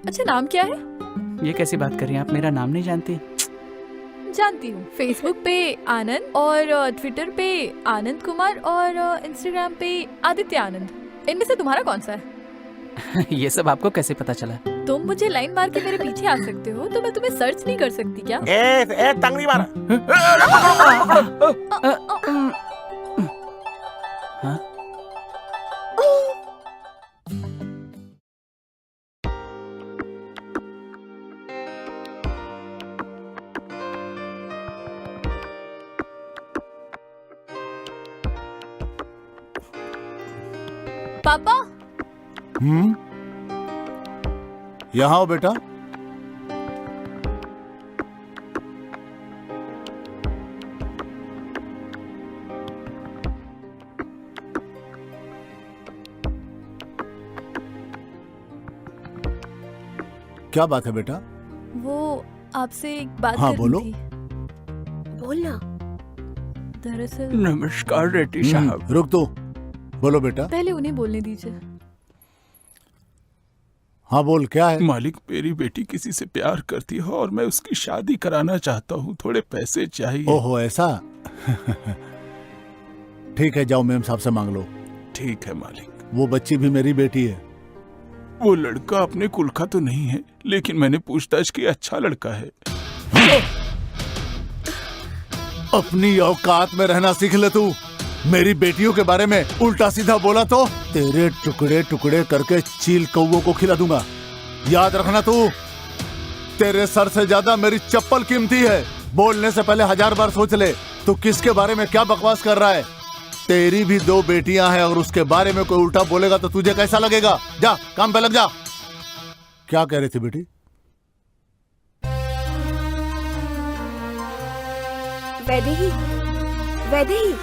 अच्छा नाम क्या है? ये कैसी बात कर रही हैं आप, मेरा नाम नहीं जानती? जानती हूँ। फेसबुक पे आनंद, और ट्विटर पे आनंद कुमार, और इंस्टाग्राम पे आदित्य आनंद। इनमें से तुम्हारा कौन सा है? ये सब आपको कैसे पता चला? तुम मुझे लाइन मार के मेरे पीछे आ सकते हो तो मैं तुम्हें सर्च नहीं कर सकती क्या? ए तंगड़ी मारा। हाँ? पापा यहाँ आओ बेटा। क्या बात है बेटा? वो आपसे एक बात हाँ, करनी बोलो। थी। बोलना। दरअसल नमस्कार रेड्डी साहब। रुक तो। बोलो बेटा। पहले उन्हें बोलने दीजिए। हाँ बोल, क्या है? मालिक, मेरी बेटी किसी से प्यार करती है और मैं उसकी शादी कराना चाहता हूँ। थोड़े पैसे चाहिए। ओहो, ऐसा? ठीक है, जाओ मेम साहब से मांग लो। ठीक है मालिक। वो बच्ची भी मेरी बेटी है। वो लड़का अपने कुल का तो नहीं है, लेकिन मैंने पूछताछ की, अच्छा लड़का है। अपनी औकात में रहना सीख ले तू। मेरी बेटियों के बारे में उल्टा सीधा बोला तो तेरे टुकड़े टुकड़े करके चील कौवों को खिला दूंगा। याद रखना तू, तेरे सर से ज्यादा मेरी चप्पल कीमती है। बोलने से पहले 1000 बार सोच ले तू किसके बारे में क्या बकवास कर रहा है। तेरी भी 2 बेटियां हैं और उसके बारे में कोई उल्टा बोलेगा तो तुझे कैसा लगेगा? जा काम पे लग जा। क्या कह रही थी बेटी? वैदेही, वैदेही,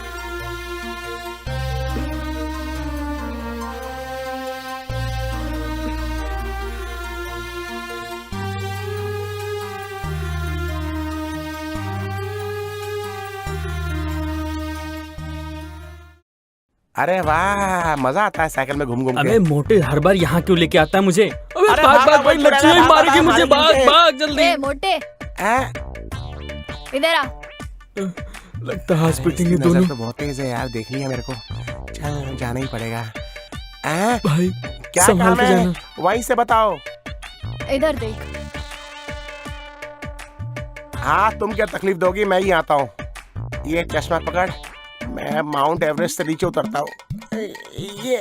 अरे वाह, मजा आता है साइकिल में घूम घूम के। अबे मोटे, हर बार यहाँ क्यों लेके आता है मुझे? अबे अरे भाग भाग, भाग भाग, भाग, लच्छी भाग, मारेगी भाग, मुझे। भाग, भाग भाग, भाग जल्दी। ए मोटे, इधर आ। लगता है हॉस्पिटल इसकी में दोनों। नजर तो बहुत तेज है यार, देखनी है मेरे को। चल जाना ही पड़ेगा। भाई क्या संभाल काम के है? जाना। वहीं से बताओ। इधर देख। हाँ, तुम क्या तकलीफ दोगी, मैं ही आता हूँ। ये चश्मा पकड़, मैं माउंट एवरेस्ट से नीचे उतरता हूँ। ये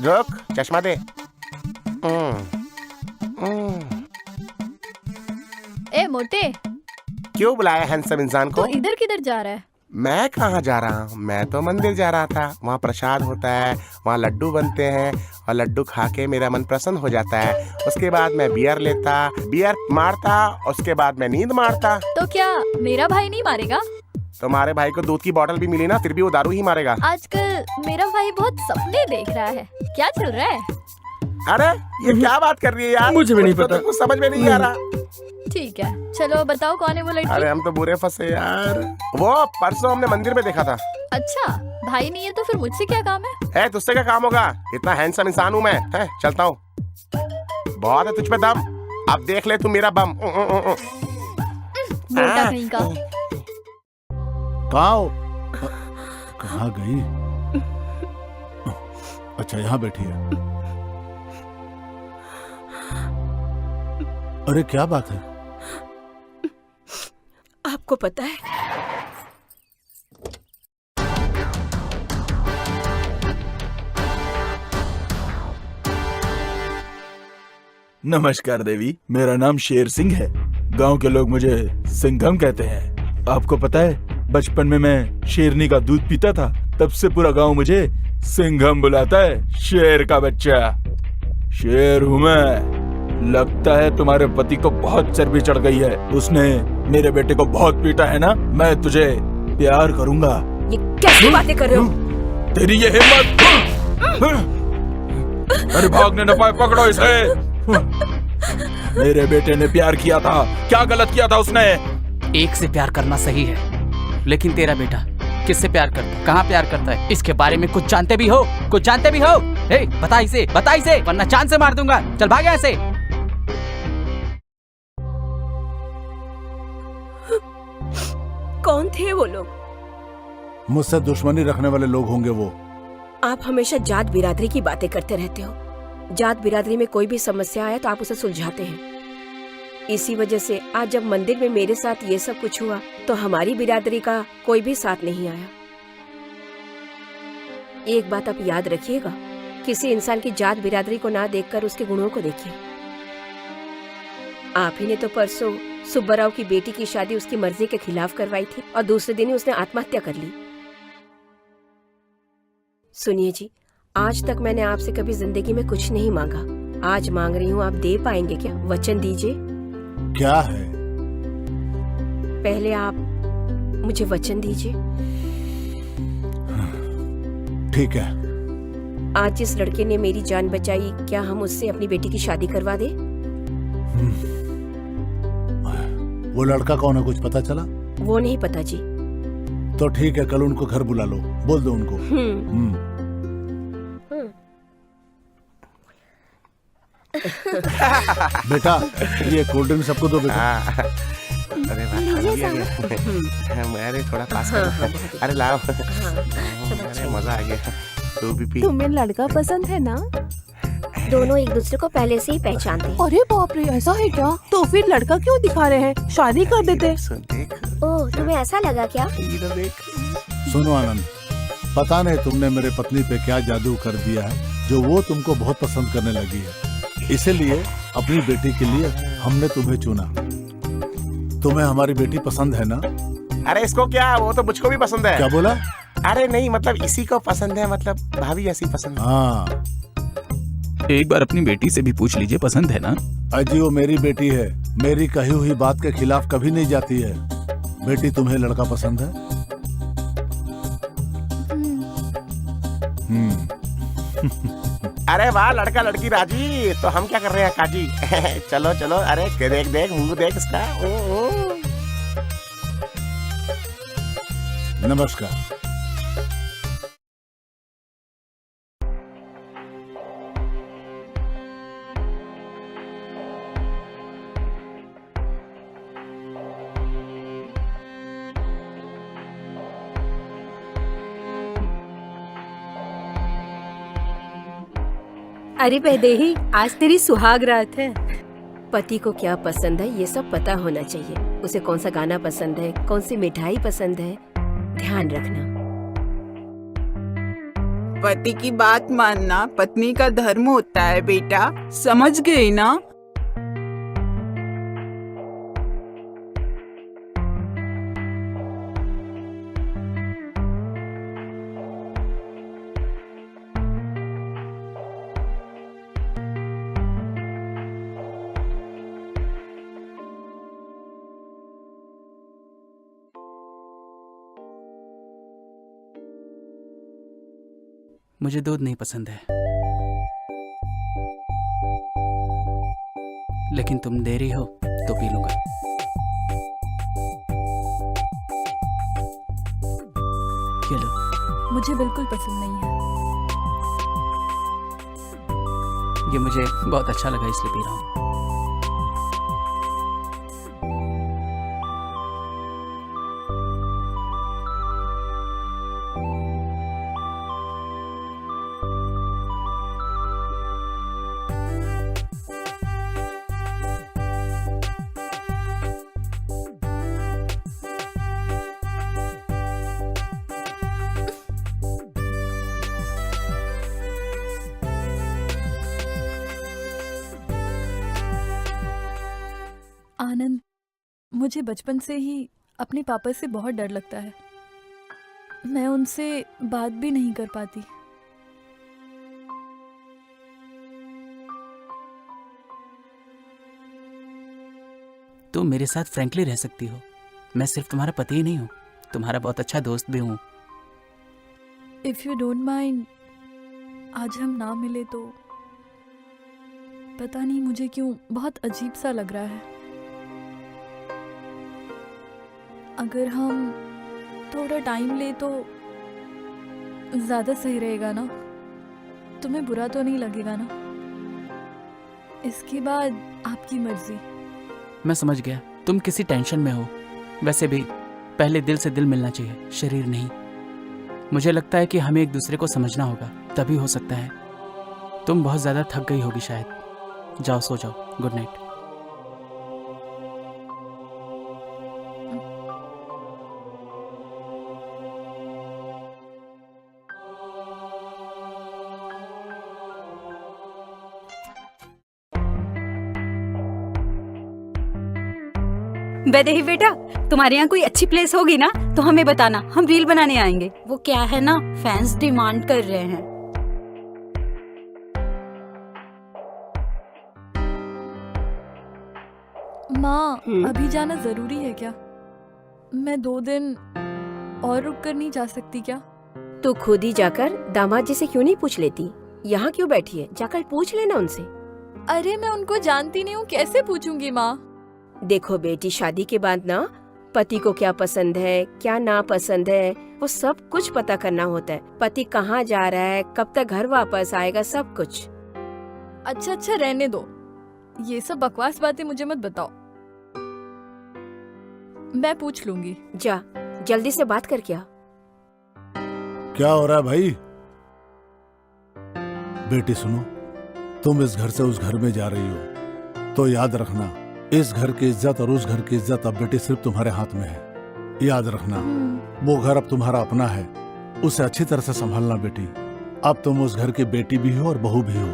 रुक, चश्मा दे। ए मोटे, क्यों बुलाया हैंडसम इंसान तू को? इधर किधर जा रहा है? मैं कहाँ जा रहा हूँ, मैं तो मंदिर जा रहा था। वहाँ प्रसाद होता है, वहाँ लड्डू बनते हैं और लड्डू खा के मेरा मन प्रसन्न हो जाता है। उसके बाद मैं बियर लेता, बियर मारता, उसके बाद मैं नींद मारता। तो क्या मेरा भाई नहीं मारेगा? तुम्हारे भाई को दूध की बोतल भी मिली ना, फिर भी वो दारू ही मारेगा। आजकल मेरा भाई बहुत सपने देख रहा है। क्या चल रहा है? अरे ये क्या बात कर रही है यार? मुझे भी नहीं तो पता। कुछ समझ में नहीं आ रहा। ठीक है, चलो बताओ कौन है वो लड़की? अरे हम तो बुरे फंसे यार। वो परसों हमने मंदिर में देखा था। अच्छा, भाई नहीं है तो फिर मुझसे क्या काम है? तुझसे क्या काम होगा? इतना हैंडसम इंसान हूँ मैं। चलता हूँ। बहुत है तुझ पे दम, अब देख ले तू मेरा बम। मोटा कहीं का। कहाँ गई? अच्छा, यहाँ बैठी है। अरे क्या बात है? आपको पता है नमस्कार देवी, मेरा नाम शेर सिंह है। गांव के लोग मुझे सिंघम कहते हैं। आपको पता है, बचपन में मैं शेरनी का दूध पीता था, तब से पूरा गांव मुझे सिंघम बुलाता है, शेर का बच्चा। शेर हूँ मैं। लगता है तुम्हारे पति को बहुत चर्बी चढ़ गई है, उसने मेरे बेटे को बहुत पीटा है ना। मैं तुझे प्यार करूंगा। ये कैसी बातें कर रहे हो? तेरी ये हिम्मत! अरे भागने न पाए, पकड़ो इसे। मेरे बेटे ने प्यार किया था, क्या गलत किया था उसने? एक से प्यार करना सही है, लेकिन तेरा बेटा किससे प्यार करता है, कहाँ प्यार करता है, इसके बारे में कुछ जानते भी हो? कुछ जानते भी हो? हे, बता इसे, वरना चांद से मार दूंगा। चल भाग यहाँ से। कौन थे वो लोग? मुझसे दुश्मनी रखने वाले लोग होंगे वो। आप हमेशा जात बिरादरी की बातें करते रहते हो। जात बिरादरी में कोई भी समस्या आए तो आप उसे सुलझाते हैं। इसी वजह से आज जब मंदिर में मेरे साथ ये सब कुछ हुआ तो हमारी बिरादरी का कोई भी साथ नहीं आया। एक बात आप याद रखिएगा, किसी इंसान की जात बिरादरी को ना देखकर उसके गुणों को देखिए। आप ही ने तो परसों सुब्बाराव की बेटी की शादी उसकी मर्जी के खिलाफ करवाई थी और दूसरे दिन ही उसने आत्महत्या कर ली। सुनिए जी, आज तक मैंने आपसे कभी जिंदगी में कुछ नहीं मांगा, आज मांग रही हूँ। आप दे पाएंगे क्या? वचन दीजिए। क्या है? पहले आप मुझे वचन दीजिए। ठीक है। आज जिस लड़के ने मेरी जान बचाई, क्या हम उससे अपनी बेटी की शादी करवा दे? वो लड़का कौन है, कुछ पता चला? वो नहीं पता जी। तो ठीक है, कल उनको घर बुला लो, बोल दो उनको। बेटा ये कोल्ड ड्रिंक सबको दो बेटा। अरे अरे थोड़ा पास कर। अरे लाओ, अरे मजा आ गया। तू भी पी। तुम्हें लड़का पसंद है ना? दोनों एक दूसरे को पहले से ही पहचानते हैं। अरे बाप रे, ऐसा है क्या? तो फिर लड़का क्यों दिखा रहे हैं? शादी कर देते। देख, ओह, तुम्हें ऐसा लगा क्या? इधर देख। सुनो आनंद, पता नहीं तुमने मेरे पत्नी पे क्या जादू कर दिया है जो वो तुमको बहुत पसंद करने लगी है। इसीलिए अपनी बेटी के लिए हमने तुम्हें चुना। तुम्हें हमारी बेटी पसंद है ना? अरे इसको क्या, वो तो मुझको भी पसंद है। क्या बोला? अरे नहीं, मतलब इसी को पसंद है, मतलब भाभी ऐसी पसंद है। हाँ, एक बार अपनी बेटी से भी पूछ लीजिए, पसंद है ना? अजी वो मेरी बेटी है, मेरी कही हुई बात के खिलाफ कभी नहीं जाती है। बेटी तुम्हें लड़का पसंद है? अरे वाह, लड़का लड़की राजी, तो हम क्या कर रहे हैं काजी? चलो चलो, अरे देख देख, मुंह देख इसका। नमस्कार। अरे वैदेही, आज तेरी सुहाग रात है। पति को क्या पसंद है ये सब पता होना चाहिए। उसे कौन सा गाना पसंद है, कौन सी मिठाई पसंद है, ध्यान रखना। पति की बात मानना पत्नी का धर्म होता है बेटा, समझ गई ना? मुझे दूध नहीं पसंद है, लेकिन तुम दे रही हो तो पी लूंगा। ये लो। मुझे बिल्कुल पसंद नहीं है। ये मुझे बहुत अच्छा लगा इसलिए पी रहा हूँ। आनंद, मुझे बचपन से ही अपने पापा से बहुत डर लगता है। मैं उनसे बात भी नहीं कर पाती। तुम मेरे साथ फ्रैंकली रह सकती हो। मैं सिर्फ तुम्हारा पति ही नहीं हूँ, तुम्हारा बहुत अच्छा दोस्त भी हूँ। इफ यू डोंट माइंड, आज हम ना मिले तो पता नहीं मुझे क्यों बहुत अजीब सा लग रहा है। अगर हम थोड़ा टाइम ले तो ज्यादा सही रहेगा ना? तुम्हें बुरा तो नहीं लगेगा ना? इसके बाद आपकी मर्जी। मैं समझ गया, तुम किसी टेंशन में हो। वैसे भी पहले दिल से दिल मिलना चाहिए, शरीर नहीं। मुझे लगता है कि हमें एक दूसरे को समझना होगा, तभी हो सकता है। तुम बहुत ज़्यादा थक गई होगी शायद। जाओ सो जाओ, गुड नाइट। वैदेही बेटा, तुम्हारे यहाँ कोई अच्छी प्लेस होगी ना तो हमें बताना, हम रील बनाने आएंगे। वो क्या है ना, फैंस डिमांड कर रहे हैं। माँ, अभी जाना जरूरी है क्या? मैं 2 दिन और रुक कर नहीं जा सकती क्या? तो खुद ही जाकर दामाद जी से क्यों नहीं पूछ लेती? यहाँ क्यों बैठी है? जाकर पूछ लेना उनसे। अरे मैं उनको जानती नहीं हूँ, कैसे पूछूंगी माँ? देखो बेटी, शादी के बाद ना पति को क्या पसंद है, क्या नापसंद है, वो सब कुछ पता करना होता है। पति कहाँ जा रहा है, कब तक घर वापस आएगा, सब कुछ। अच्छा अच्छा रहने दो, ये सब बकवास बातें मुझे मत बताओ, मैं पूछ लूंगी। जा जल्दी से बात कर। क्या क्या हो रहा है भाई? बेटी सुनो, तुम इस घर से उस घर में जा रही हो तो याद रखना, इस घर की इज्जत और उस घर की इज्जत अब बेटी सिर्फ तुम्हारे हाथ में है। याद रखना, वो घर अब तुम्हारा अपना है, उसे अच्छी तरह से संभालना बेटी। अब तुम उस घर की बेटी भी हो और बहू भी हो,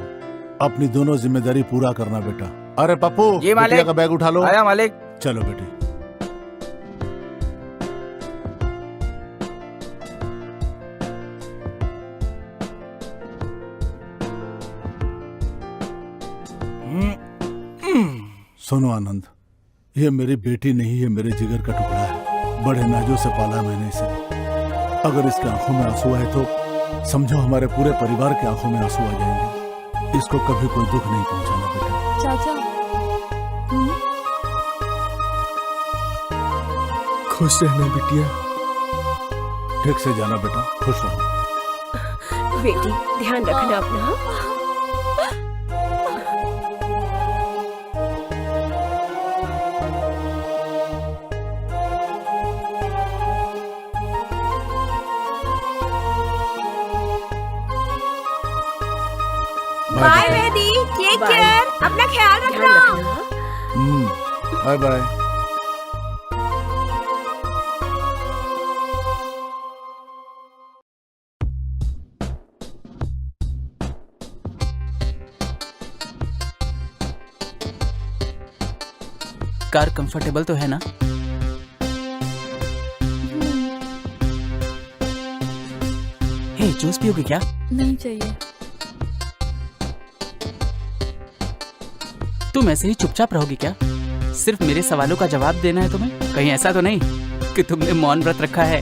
अपनी दोनों जिम्मेदारी पूरा करना बेटा। अरे पप्पू, बिटिया का बैग उठा लो। आया मालिक। चलो बेटी। सुनो आनंद, ये मेरी बेटी नहीं, ये मेरे जिगर का टुकड़ा है। बड़े नाजों से पाला मैंने इसे। अगर इसकी आंखों में आंसू आए तो समझो हमारे पूरे परिवार की आंखों में आंसू आ जाएंगे। इसको कभी कोई दुख नहीं पहुंचाना बेटा। चाचा खुश रहना बिटिया। ठीक से जाना बेटा, खुश रहो। बेटी ध्यान रखना अपना। बाय वेदी, टेक केयर, अपना ख्याल रखना। Bye bye. कार कंफर्टेबल तो है ना? हे, जूस पियोगे क्या? नहीं चाहिए। तुम ऐसे ही चुपचाप रहोगी क्या? सिर्फ मेरे सवालों का जवाब देना है तुम्हें? कहीं ऐसा तो नहीं कि तुमने मौन व्रत रखा है?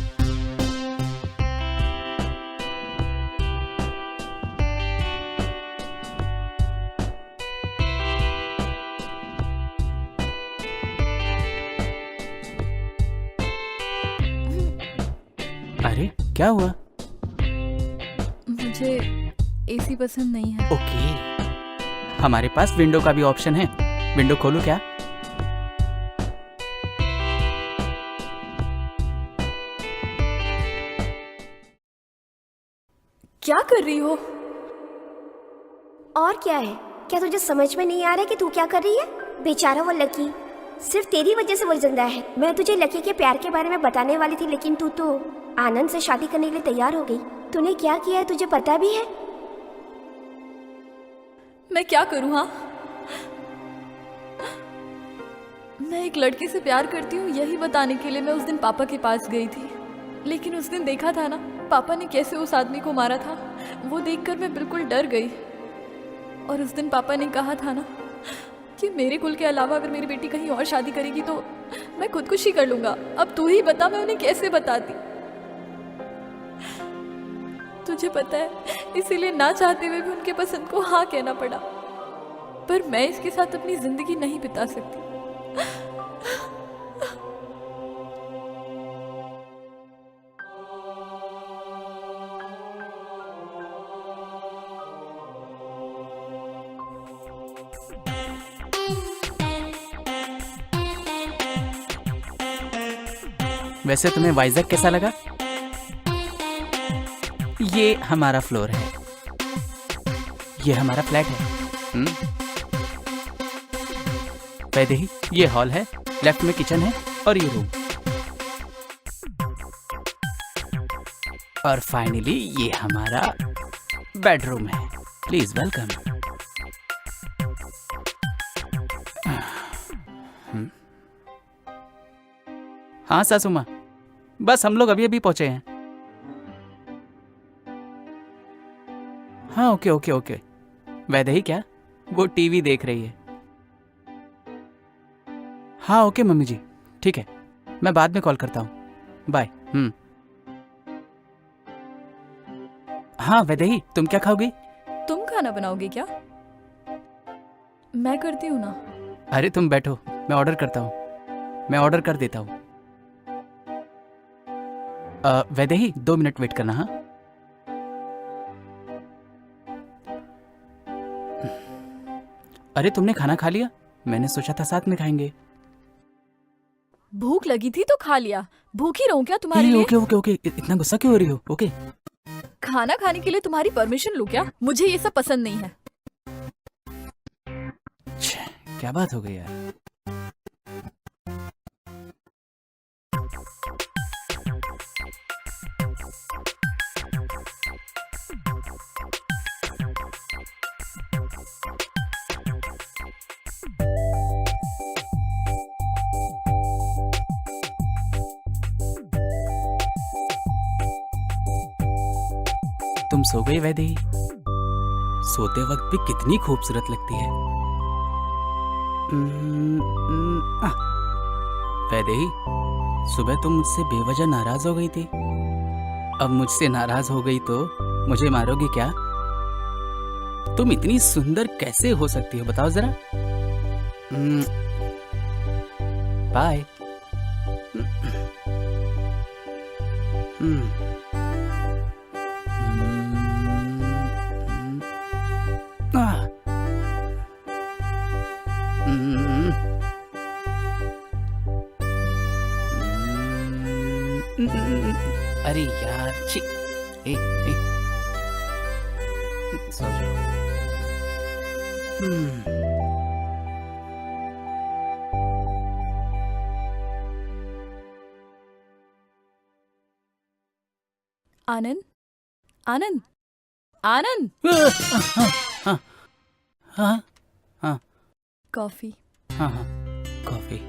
अरे क्या हुआ? मुझे एसी पसंद नहीं है। ओके, हमारे पास विंडो का भी ऑप्शन है। विंडो खोलूं क्या? क्या कर रही हो? और क्या है? क्या तुझे समझ में नहीं आ रहा है कि तू क्या कर रही है? बेचारा वो लकी, सिर्फ तेरी वजह से वो जिंदा है। मैं तुझे लकी के प्यार के बारे में बताने वाली थी, लेकिन तू तो आनंद से शादी करने के लिए तैयार हो गई। तूने क्या किया है तुझे पता भी है? मैं क्या करूं? हाँ, मैं एक लड़के से प्यार करती हूँ, यही बताने के लिए मैं उस दिन पापा के पास गई थी। लेकिन उस दिन देखा था ना पापा ने कैसे उस आदमी को मारा था, वो देखकर मैं बिल्कुल डर गई। और उस दिन पापा ने कहा था ना कि मेरे कुल के अलावा अगर मेरी बेटी कहीं और शादी करेगी तो मैं खुदकुशी कर लूंगा। अब तू ही बता, मैं उन्हें कैसे बताती? तुझे पता है, इसीलिए ना चाहते हुए भी उनके पसंद को हाँ कहना पड़ा। पर मैं इसके साथ अपनी जिंदगी नहीं बिता सकती। वैसे तुम्हें वाइजैक कैसा लगा? ये हमारा फ्लोर है, ये हमारा फ्लैट है। वैदेही, ये हॉल है, लेफ्ट में किचन है और ये रूम, और फाइनली ये हमारा बेडरूम है। Please welcome. हाँ सासू माँ, बस हम लोग अभी अभी पहुंचे हैं। हाँ ओके ओके ओके। वैदेही क्या? वो टीवी देख रही है। हाँ ओके मम्मी जी, ठीक है, मैं बाद में कॉल करता हूँ। बाय। हाँ वैदेही, तुम क्या खाओगी? तुम खाना बनाओगे क्या? मैं करती हूँ ना। अरे तुम बैठो, मैं ऑर्डर करता हूँ, मैं ऑर्डर कर देता हूँ। वैदेही 2 मिनट वेट करना। हाँ, अरे तुमने खाना खा लिया? मैंने सोचा था साथ में खाएंगे। भूख लगी थी तो खा लिया, भूखी रहूं क्या तुम्हारे लिए? ओके ओके ओके, इतना गुस्सा क्यों हो रही हो? ओके, खाना खाने के लिए तुम्हारी परमिशन लूं क्या? मुझे ये सब पसंद नहीं है। क्या बात हो गई यार। तुम सो गई वैदेही? सोते वक्त भी कितनी खूबसूरत लगती है। वैदेही, सुबह तुम मुझसे बेवजह नाराज हो गई थी, अब मुझसे नाराज हो गई तो मुझे मारोगी क्या? तुम इतनी सुंदर कैसे हो सकती हो, बताओ जरा। बाय। अरे यार, छी। ए, सो जाओ। आनंद, आनंद, आनंद। हाँ हाँ हाँ, कॉफी। हाँ हाँ, कॉफी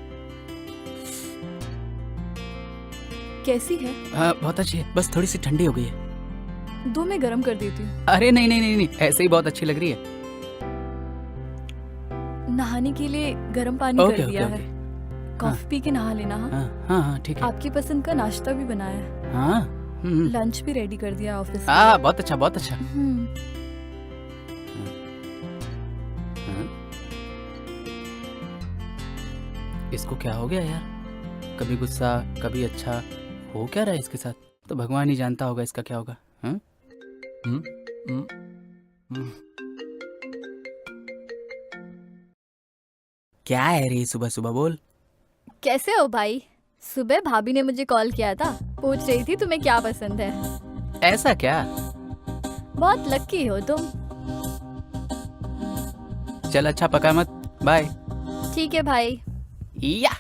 कैसी है? बहुत अच्छी है, बस थोड़ी सी ठंडी हो गई है। दो मैं गरम कर देती हूँ। अरे नहीं नहीं नहीं नहीं, ऐसे ही बहुत अच्छी लग रही है। नहाने के लिए गर्म पानी ओके, कर दिया ओके, है। कॉफी पी के नहा लेना। हाँ हाँ हाँ, ठीक है। आपकी पसंद का नाश्ता भी बनाया है। हाँ, लंच भी रेडी कर दिया ऑफिस। बहुत अच्छा, बहुत अच्छा। इसको क्या हो गया यार? कभी गुस्सा, कभी अच्छा, हो क्या रहा है इसके साथ? तो भगवान ही जानता होगा इसका क्या होगा। क्या है रे सुबह सुबह, बोल। कैसे हो भाई? सुबह भाभी ने मुझे कॉल किया था, पूछ रही थी तुम्हें क्या पसंद है। ऐसा क्या? बहुत लकी हो तुम। चल अच्छा, पका मत, बाय। ठीक है भाई। या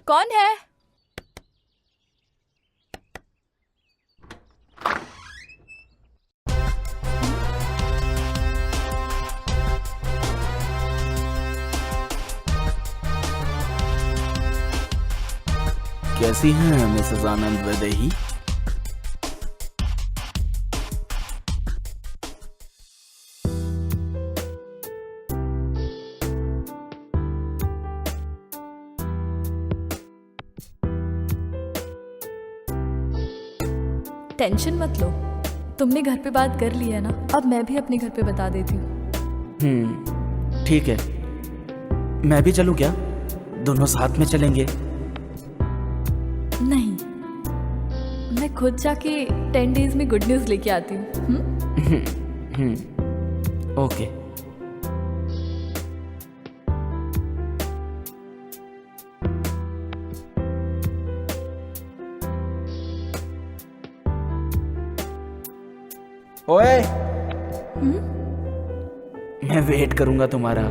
कौन है? कैसी हैं मिसेस आनंद वैदेही? टेंशन मत लो, तुमने घर पे बात कर ली है ना, अब मैं भी अपने घर पे बता देती हूँ। ठीक है। मैं भी चलूं क्या? दोनों साथ में चलेंगे। नहीं, मैं खुद जाके 10 डेज में गुड न्यूज लेके आती हूँ। ओके। ओए, मैं वेट करूंगा तुम्हारा।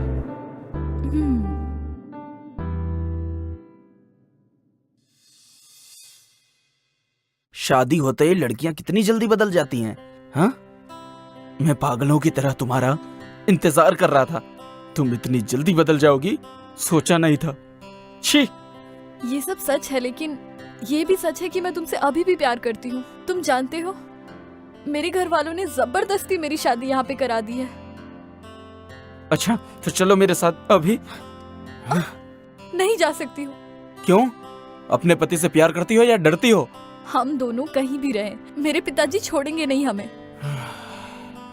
शादी होते ही लड़कियां कितनी जल्दी बदल जाती हैं, हाँ? मैं पागलों की तरह तुम्हारा इंतजार कर रहा था। तुम इतनी जल्दी बदल जाओगी सोचा नहीं था। छी। ये सब सच है, लेकिन ये भी सच है कि मैं तुमसे अभी भी प्यार करती हूँ। तुम जानते हो, मेरे घर वालों ने जबरदस्ती मेरी शादी यहाँ पे करा दी है। अच्छा, तो चलो मेरे साथ अभी। नहीं जा सकती हूँ। क्यों? अपने पति से प्यार करती हो या डरती हो? हम दोनों कहीं भी रहें, मेरे पिताजी छोड़ेंगे नहीं हमें।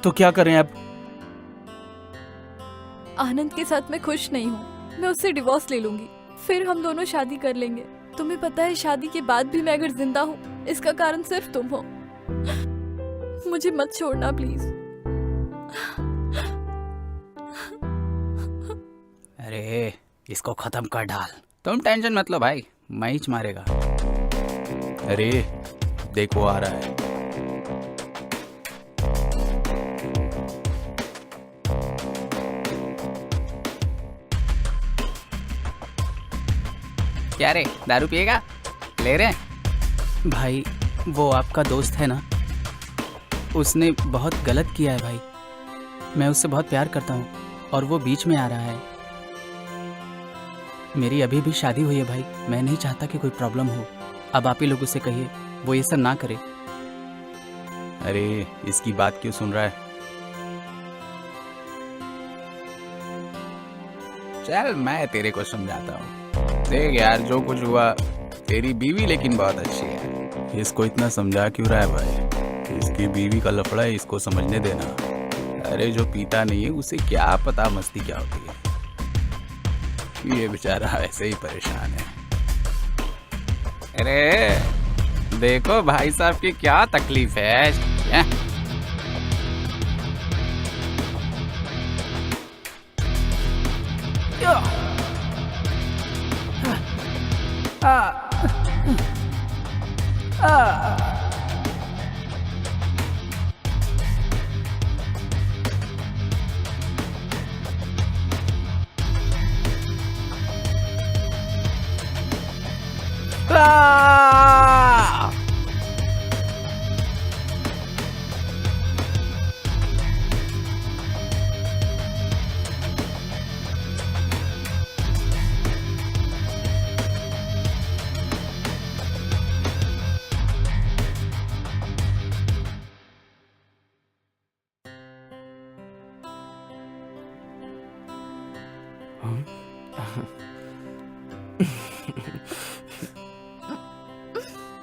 तो क्या करें अब? आनंद के साथ मैं खुश नहीं हूँ। मैं उससे डिवोर्स ले लूंगी, फिर हम दोनों शादी कर लेंगे। तुम्हें पता है शादी के बाद भी मैं अगर जिंदा हूँ इसका कारण सिर्फ तुम हो। मुझे मत छोड़ना प्लीज। अरे इसको खत्म कर डाल। तुम टेंशन मत लो भाई, मैं ही मारेगा। अरे देखो आ रहा है। क्या रे, दारू पिएगा? ले रहे हैं भाई। वो आपका दोस्त है ना, उसने बहुत गलत किया है भाई। मैं उससे बहुत प्यार करता हूँ और वो बीच में आ रहा है। मेरी अभी भी शादी हुई है भाई, मैं नहीं चाहता कि कोई प्रॉब्लम हो। अब आप ही लोग उसे कहिए वो ये सब ना करे। अरे इसकी बात क्यों सुन रहा है? चल मैं तेरे को समझाता हूँ। देख यार, जो कुछ हुआ, तेरी बीवी लेकिन बहुत अच्छी है। इसको इतना समझा क्यों रहा है भाई? इसकी बीवी का लफड़ा है, इसको समझने देना। अरे जो पीता नहीं है उसे क्या पता मस्ती क्या होती है। ये बेचारा ऐसे ही परेशान है। अरे देखो भाई साहब की क्या तकलीफ है।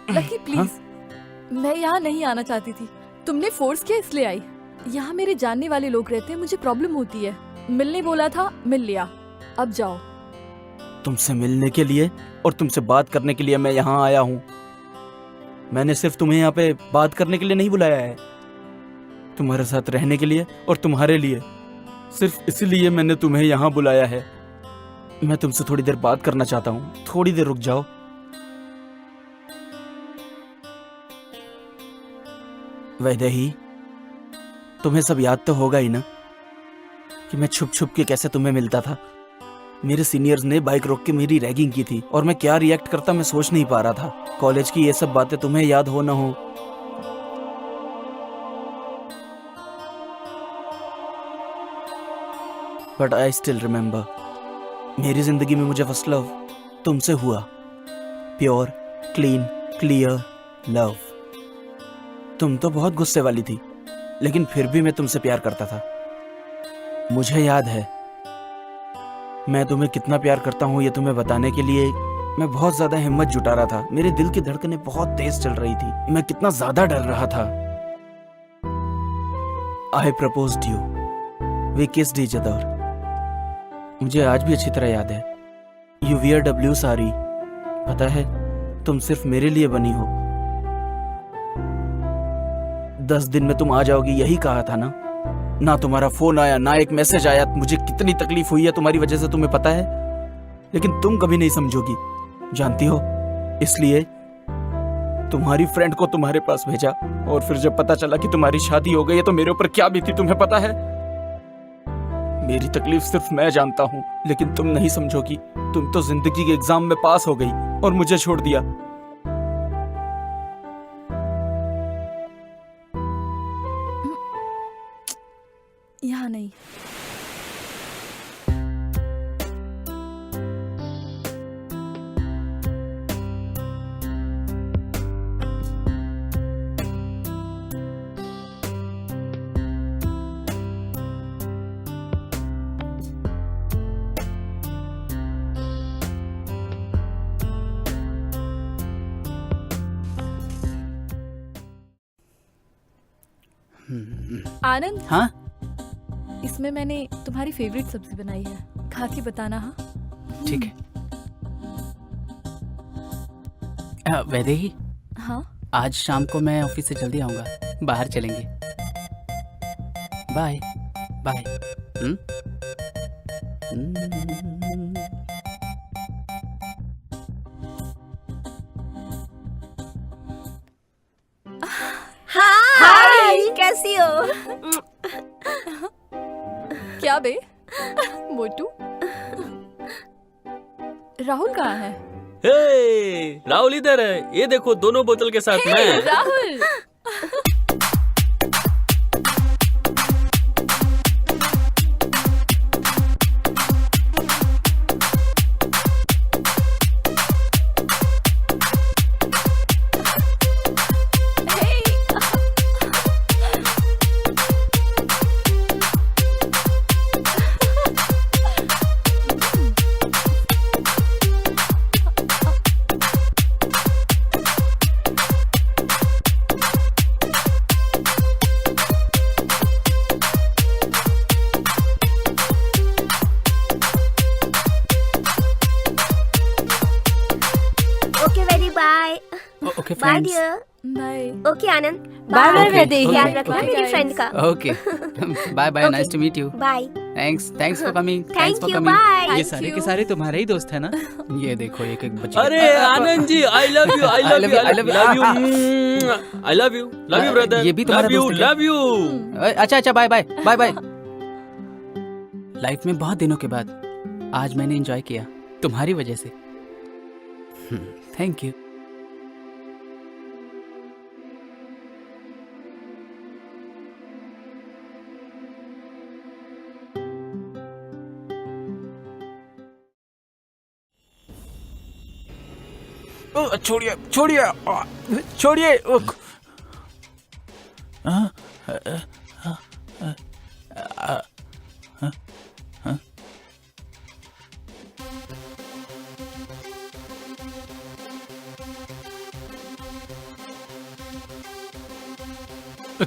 लकी प्लीज, मैं यहाँ नहीं आना चाहती थी। तुमने फोर्स किया इसलिए आई। यहाँ मेरे जानने वाले लोग रहते हैं, मुझे प्रॉब्लम होती है। मिलने बोला था, मिल लिया, अब जाओ। तुमसे मिलने के लिए और तुमसे बात करने के लिए मैं यहाँ आया हूँ। मैंने सिर्फ तुम्हें यहाँ पे बात करने के लिए नहीं बुलाया है, तुम्हारे साथ रहने के लिए और तुम्हारे लिए। सिर्फ इसलिए मैंने तुम्हें यहाँ बुलाया है। मैं तुमसे थोड़ी देर बात करना चाहता हूँ, थोड़ी देर रुक जाओ। वैदेही, तुम्हें सब याद तो होगा ही ना कि मैं छुप छुप के कैसे तुम्हें मिलता था। मेरे सीनियर्स ने बाइक रोक के मेरी रैगिंग की थी और मैं क्या रिएक्ट करता मैं सोच नहीं पा रहा था। कॉलेज की ये सब बातें तुम्हें याद हो ना हो, बट आई स्टिल रिमेम्बर। मेरी जिंदगी में मुझे फर्स्ट लव तुमसे हुआ। Pure, clean, clear love. तुम तो बहुत गुस्से वाली थी, लेकिन फिर भी मैं तुमसे प्यार करता था। मुझे याद है मैं तुम्हें कितना प्यार करता हूँ, ये तुम्हें बताने के लिए मैं बहुत ज्यादा हिम्मत जुटा रहा था। मेरे दिल की धड़कनें बहुत तेज चल रही थी, मैं कितना ज्यादा डर रहा था। I proposed you, we kissed each other. मुझे आज भी अच्छी तरह याद है। यू वियर डब्ल्यू साड़ी, पता है तुम सिर्फ मेरे लिए बनी हो। 10 दिन में तुम आ जाओगी यही कहा था ना। ना तुम्हारा फोन आया, ना एक मैसेज आया। मुझे कितनी तकलीफ हुई है तुम्हारी वजह से, तुम्हें पता है, लेकिन तुम कभी नहीं समझोगी, जानती हो। इसलिए तुम्हारी फ्रेंड को तुम्हारे पास भेजा और फिर जब पता चला कि तुम्हारी शादी हो गई है तो मेरे ऊपर क्या बीती तुम्हें पता है। मेरी तकलीफ सिर्फ मैं जानता हूँ, लेकिन तुम नहीं समझोगी। तुम तो जिंदगी के एग्जाम में पास हो गई और मुझे छोड़ दिया। यहाँ नहीं। आनंद, हाँ, उसमें मैंने तुम्हारी फेवरेट सब्जी बनाई है, खा के बताना। हाँ ठीक है। वैदेही, हाँ आज शाम को मैं ऑफिस से जल्दी आऊँगा, बाहर चलेंगे। Bye bye. हाय, कैसी हो? क्या बे मोटू, राहुल कहाँ है? हे, राहुल इधर है, ये देखो दोनों बोतल के साथ मैं। Rahul okay bye friends. Dear. Bye. Okay Anand, bye bye Okay, Vaidehi. ध्यान okay, रखना okay. मेरी फ्रेंड का। Okay bye bye, nice to meet you. Bye. Thanks for coming. Thank you, bye. ये सारे के सारे तुम्हारे ही दोस्त है ना? ये देखो एक एक बच्चे। अरे Anand ji, I love you, I love you, I love you, I love you, love you brother, ये भी तुम्हारा लव यू, दोस्त है क्या? Love you. अच्छा bye bye bye bye. Life में बहुत दिनों के बाद आज मैंने एंजॉय किया तुम्हारी वजह से। Thank you. छोड़िए छोड़िए छोड़िए।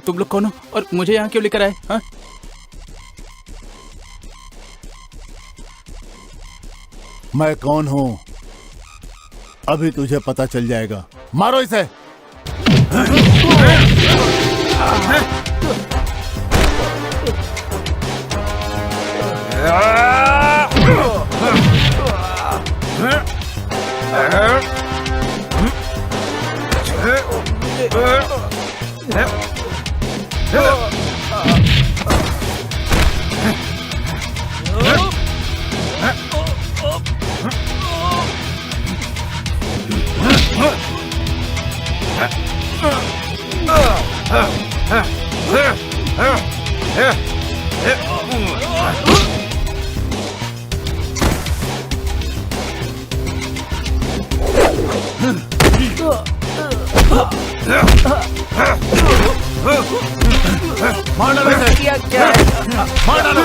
तुम लोग कौन हो और मुझे यहाँ क्यों लेकर आए? हाँ? मैं कौन हूँ अभी तुझे पता चल जाएगा। मारो इसे। मार डालो इसे। मार डालो।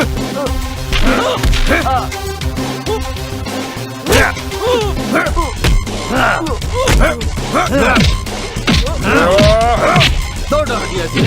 दो डाल दिया इसे।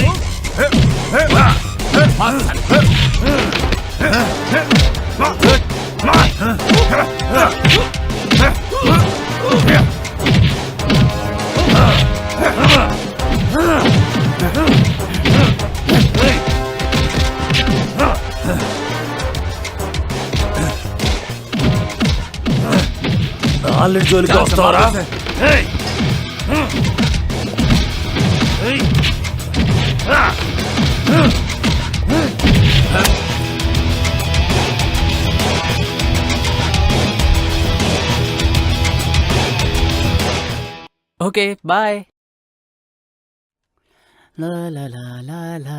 All'inizio ora. Okay bye. ला ला ला ला ला।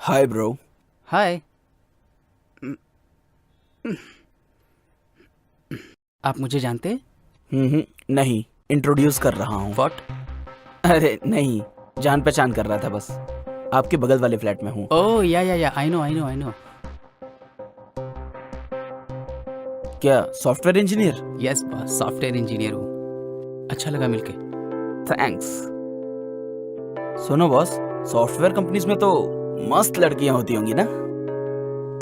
Hi bro. हाय। आप मुझे जानते? नहीं, इंट्रोड्यूस कर रहा हूँ। व्हाट? अरे नहीं, जान पहचान कर रहा था बस। आपके बगल वाले फ्लैट में हूँ। ओह या आई नो। क्या software engineer? Yes boss, software engineer हूँ। अच्छा लगा मिलके। थैंक्स। सुनो बॉस, सॉफ्टवेयर कंपनीज में तो मस्त लड़कियां होती होंगी ना,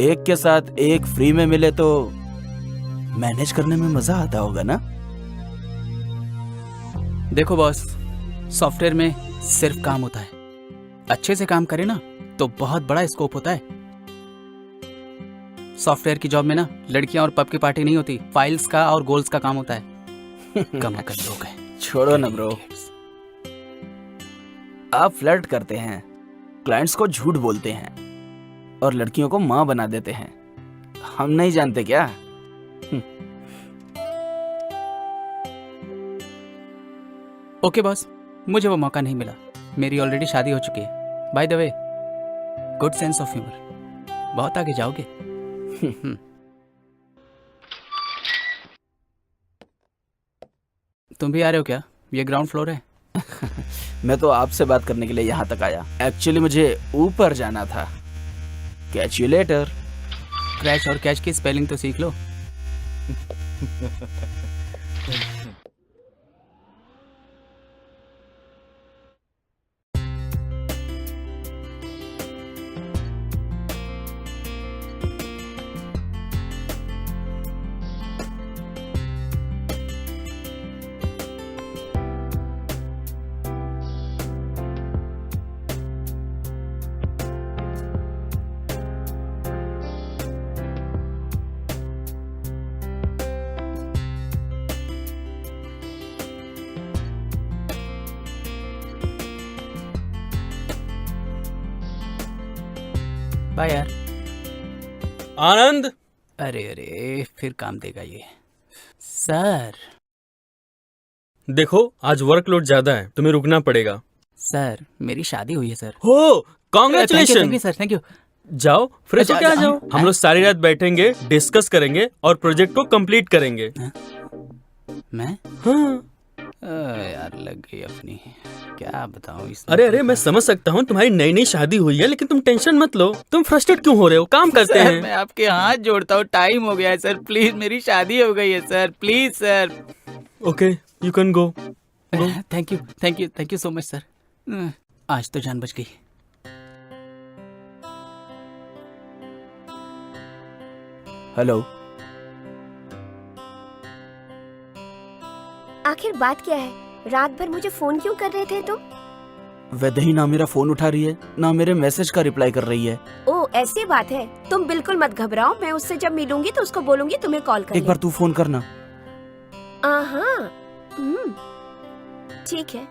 एक के साथ एक फ्री में मिले तो मैनेज करने में मजा आता होगा ना। देखो बॉस, सॉफ्टवेयर में सिर्फ काम होता है, अच्छे से काम करे ना तो बहुत बड़ा स्कोप होता है। सॉफ्टवेयर की जॉब में ना लड़कियां और पब की पार्टी नहीं होती, फाइल्स का और गोल्स का काम होता है। कम कर लोग हैं। छोड़ो ना ब्रो, आप फ्लर्ट करते हैं, क्लाइंट्स को झूठ बोलते हैं और लड़कियों को माँ बना देते हैं। हम नहीं जानते क्या? ओके बॉस, मुझे वो मौका नहीं मिला, मेरी ऑलरेडी शादी हो चुकी है। By the way, good sense of humour, बहुत आगे जाओगे। तुम भी आ रहे हो क्या? ये ग्राउंड फ्लोर है। मैं तो आपसे बात करने के लिए यहाँ तक आया, एक्चुअली मुझे ऊपर जाना था। Catch you later. क्रैश और कैच की स्पेलिंग तो सीख लो। बाय यार। आनंद, अरे अरे, फिर काम देगा ये। सर देखो आज वर्कलोड ज्यादा है, तुम्हें रुकना पड़ेगा। सर, मेरी शादी हुई है सर। हो, thank you congratulation. Sir, thank you. जाओ फ्रेश होके आ जाओ, हम लोग सारी रात बैठेंगे, डिस्कस करेंगे और प्रोजेक्ट को कंप्लीट करेंगे। मैं? हाँ। यार लग गई अपनी, क्या बताऊं इस। अरे अरे, मैं समझ सकता हूँ तुम्हारी नई नई शादी हुई है, लेकिन तुम टेंशन मत लो। तुम फ्रस्ट्रेट क्यों हो रहे हो? काम करते सर, हैं। मैं आपके हाथ जोड़ता हूँ, टाइम हो गया है सर, प्लीज मेरी शादी हो गई है sir, please sir. Okay, you can go. Thank you, thank you, thank you so much sir. आज तो जान बच गई। हेलो, आखिर बात क्या है? रात भर मुझे फोन क्यों कर रहे थे तुम? वैदेही ना मेरा फोन उठा रही है, ना मेरे मैसेज का रिप्लाई कर रही है। ओ ऐसी बात है, तुम बिल्कुल मत घबराओ, मैं उससे जब मिलूंगी तो उसको बोलूंगी तुम्हें कॉल कर एक बार तू फोन करना। हाँ, ठीक है।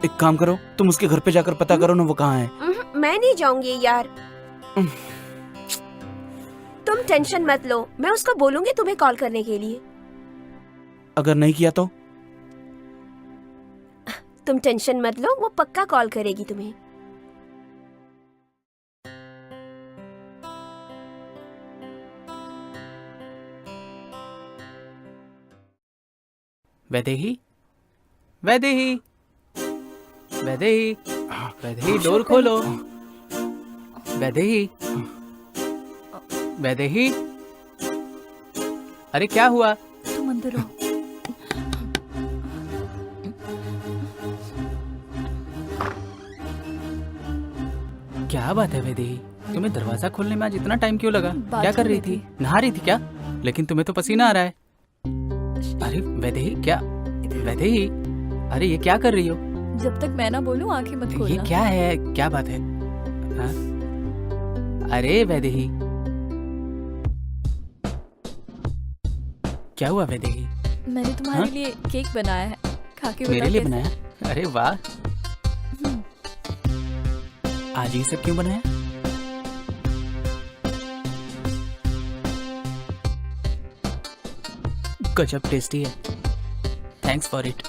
एक काम करो, तुम उसके घर पे जाकर पता करो ना वो कहाँ है। मैं नहीं जाऊंगी यार, तुम टेंशन मत लो, मैं उसको बोलूंगी तुम्हें कॉल करने के लिए। अगर नहीं किया तो? तुम टेंशन मत लो, वो पक्का कॉल करेगी तुम्हें। वैदेही, वैदेही, वैदेही, वैदेही, डोर खोलो। वैदेही, वैदेही, अरे क्या हुआ? तुम अंदर हो। क्या बात है वैदेही, तुम्हें दरवाजा खोलने में आज इतना टाइम क्यों लगा? बात क्या कर रही कर रही थी? नहा रही थी क्या? लेकिन तुम्हें तो पसीना आ रहा है। अरे वैदेही, क्या? वैदेही, अरे ये क्या कर रही हो? जब तक मैं ना बोलूं आंखें मत खोलना। ये क्या है? क्या बात है? हाँ? अरे वैदेही, क्या हुआ वैदेही? मैंने तुम्हारे हाँ? लिए केक बनाया है, खा के मेरे बता लिए कैसा बनाया? अरे वाह, आज ये सब क्यों बनाया? गजब टेस्टी है, थैंक्स फॉर इट।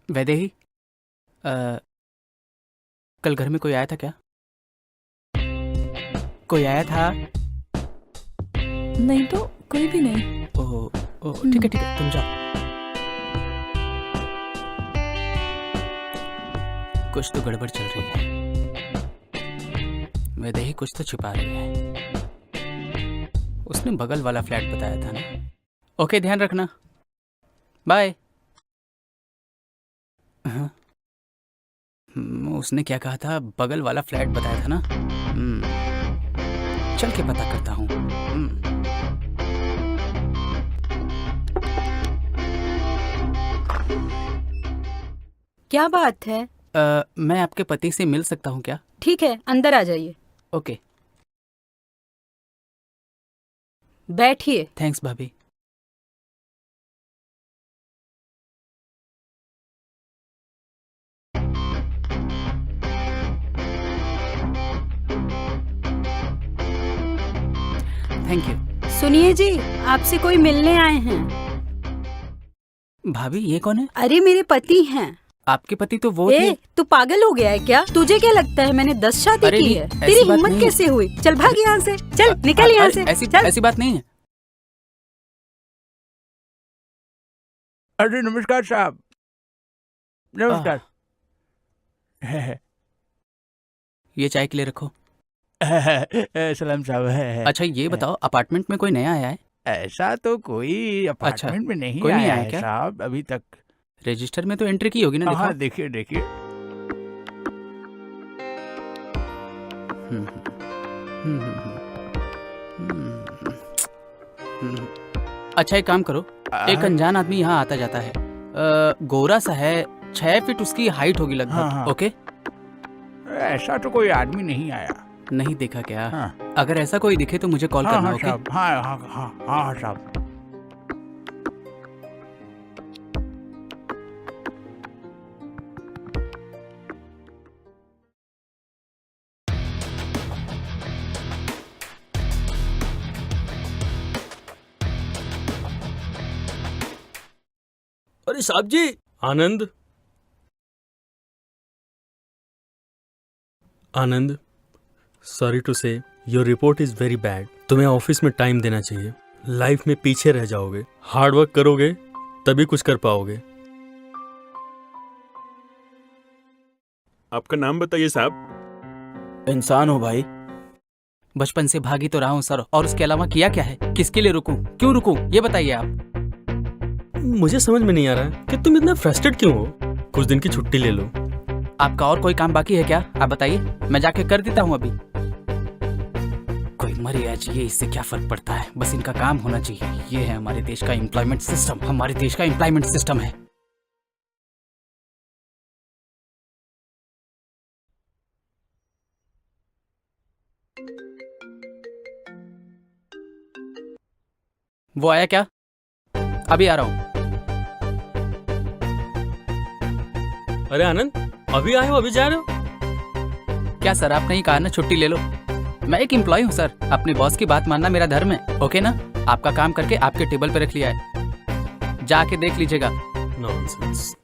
वैदेही, कल घर में कोई आया था क्या? कोई आया था? नहीं तो कोई भी नहीं। ओह ठीक है तुम जाओ। कुछ तो गड़बड़ चल रही है। वैदेही कुछ तो छिपा रही है। उसने बगल वाला फ्लैट बताया था ना। ओके, ध्यान रखना, बाय। हाँ, उसने क्या कहा था? बगल वाला फ्लैट बताया था ना। चल के पता करता हूँ। क्या बात है? मैं आपके पति से मिल सकता हूँ क्या? ठीक है, अंदर आ जाइए। ओके, बैठिए। थैंक्स भाभी। Thank you. सुनिए जी, आपसे कोई मिलने आए हैं। भाभी ये कौन है? अरे मेरे पति हैं। आपके पति तो वो थे। ए, तू पागल हो गया है क्या? तुझे क्या लगता है मैंने 10 शादी अरे की नहीं, है? ऐसी तेरी बात हिम्मत नहीं कैसे हुई? चल भाग यहाँ से, चल निकल यहाँ से। ऐसी बात नहीं है। अरे नमस्कार साहब, नमस्कार। ये चाय के लिए रखो। सलाम साहब। अच्छा ये बताओ, अपार्टमेंट में कोई नया आया है? ऐसा तो कोई अपार्टमेंट में नहीं कोई नहीं आया आया है क्या? साहब अभी तक। रजिस्टर में तो एंट्री की होगी ना? हाँ देखो। देखिए। अच्छा एक काम करो, एक अनजान आदमी यहाँ आता जाता है, गोरा सा है, 6 फीट उसकी हाइट होगी लगभग। हाँ। ओके, ऐसा तो कोई आदमी नहीं आया। नहीं देखा क्या? हाँ। अगर ऐसा कोई दिखे तो मुझे कॉल करना। ओके साहब। हाँ साहब। अरे साहब जी। आनंद, सॉरी टू से your report is very bad. तुम्हें ऑफिस में टाइम देना चाहिए। लाइफ में पीछे रह जाओगे। हार्ड वर्क करोगे तभी कुछ कर पाओगे। आपका नाम बताइए साहब। इंसान हो भाई। बचपन से भागी तो रहा हूँ सर, और उसके अलावा किया क्या है? किसके लिए रुकूं? क्यों रुकूं? ये बताइए आप। मुझे समझ में नहीं आ रहा है कि तुम इतना फ्रस्ट्रेट क्यों हो। कुछ दिन की छुट्टी ले लो। आपका और कोई काम बाकी है क्या? आप बताइए, मैं जाके कर देता हूँ अभी। कोई मरे या जिए इससे क्या फर्क पड़ता है, बस इनका काम होना चाहिए। ये है हमारे देश का एम्प्लॉयमेंट सिस्टम। हमारे देश का एम्प्लॉयमेंट सिस्टम है। वो आया क्या? अभी आ रहा हूँ। अरे आनंद, अभी आए हो, अभी जा रहे हो? क्या सर, आपने ही कहा ना छुट्टी ले लो। मैं एक एम्प्लॉय हूँ सर, अपने बॉस की बात मानना मेरा धर्म है। ओके ना? आपका काम करके आपके टेबल पे रख लिया है, जाके देख लीजिएगा। नॉनसेंस।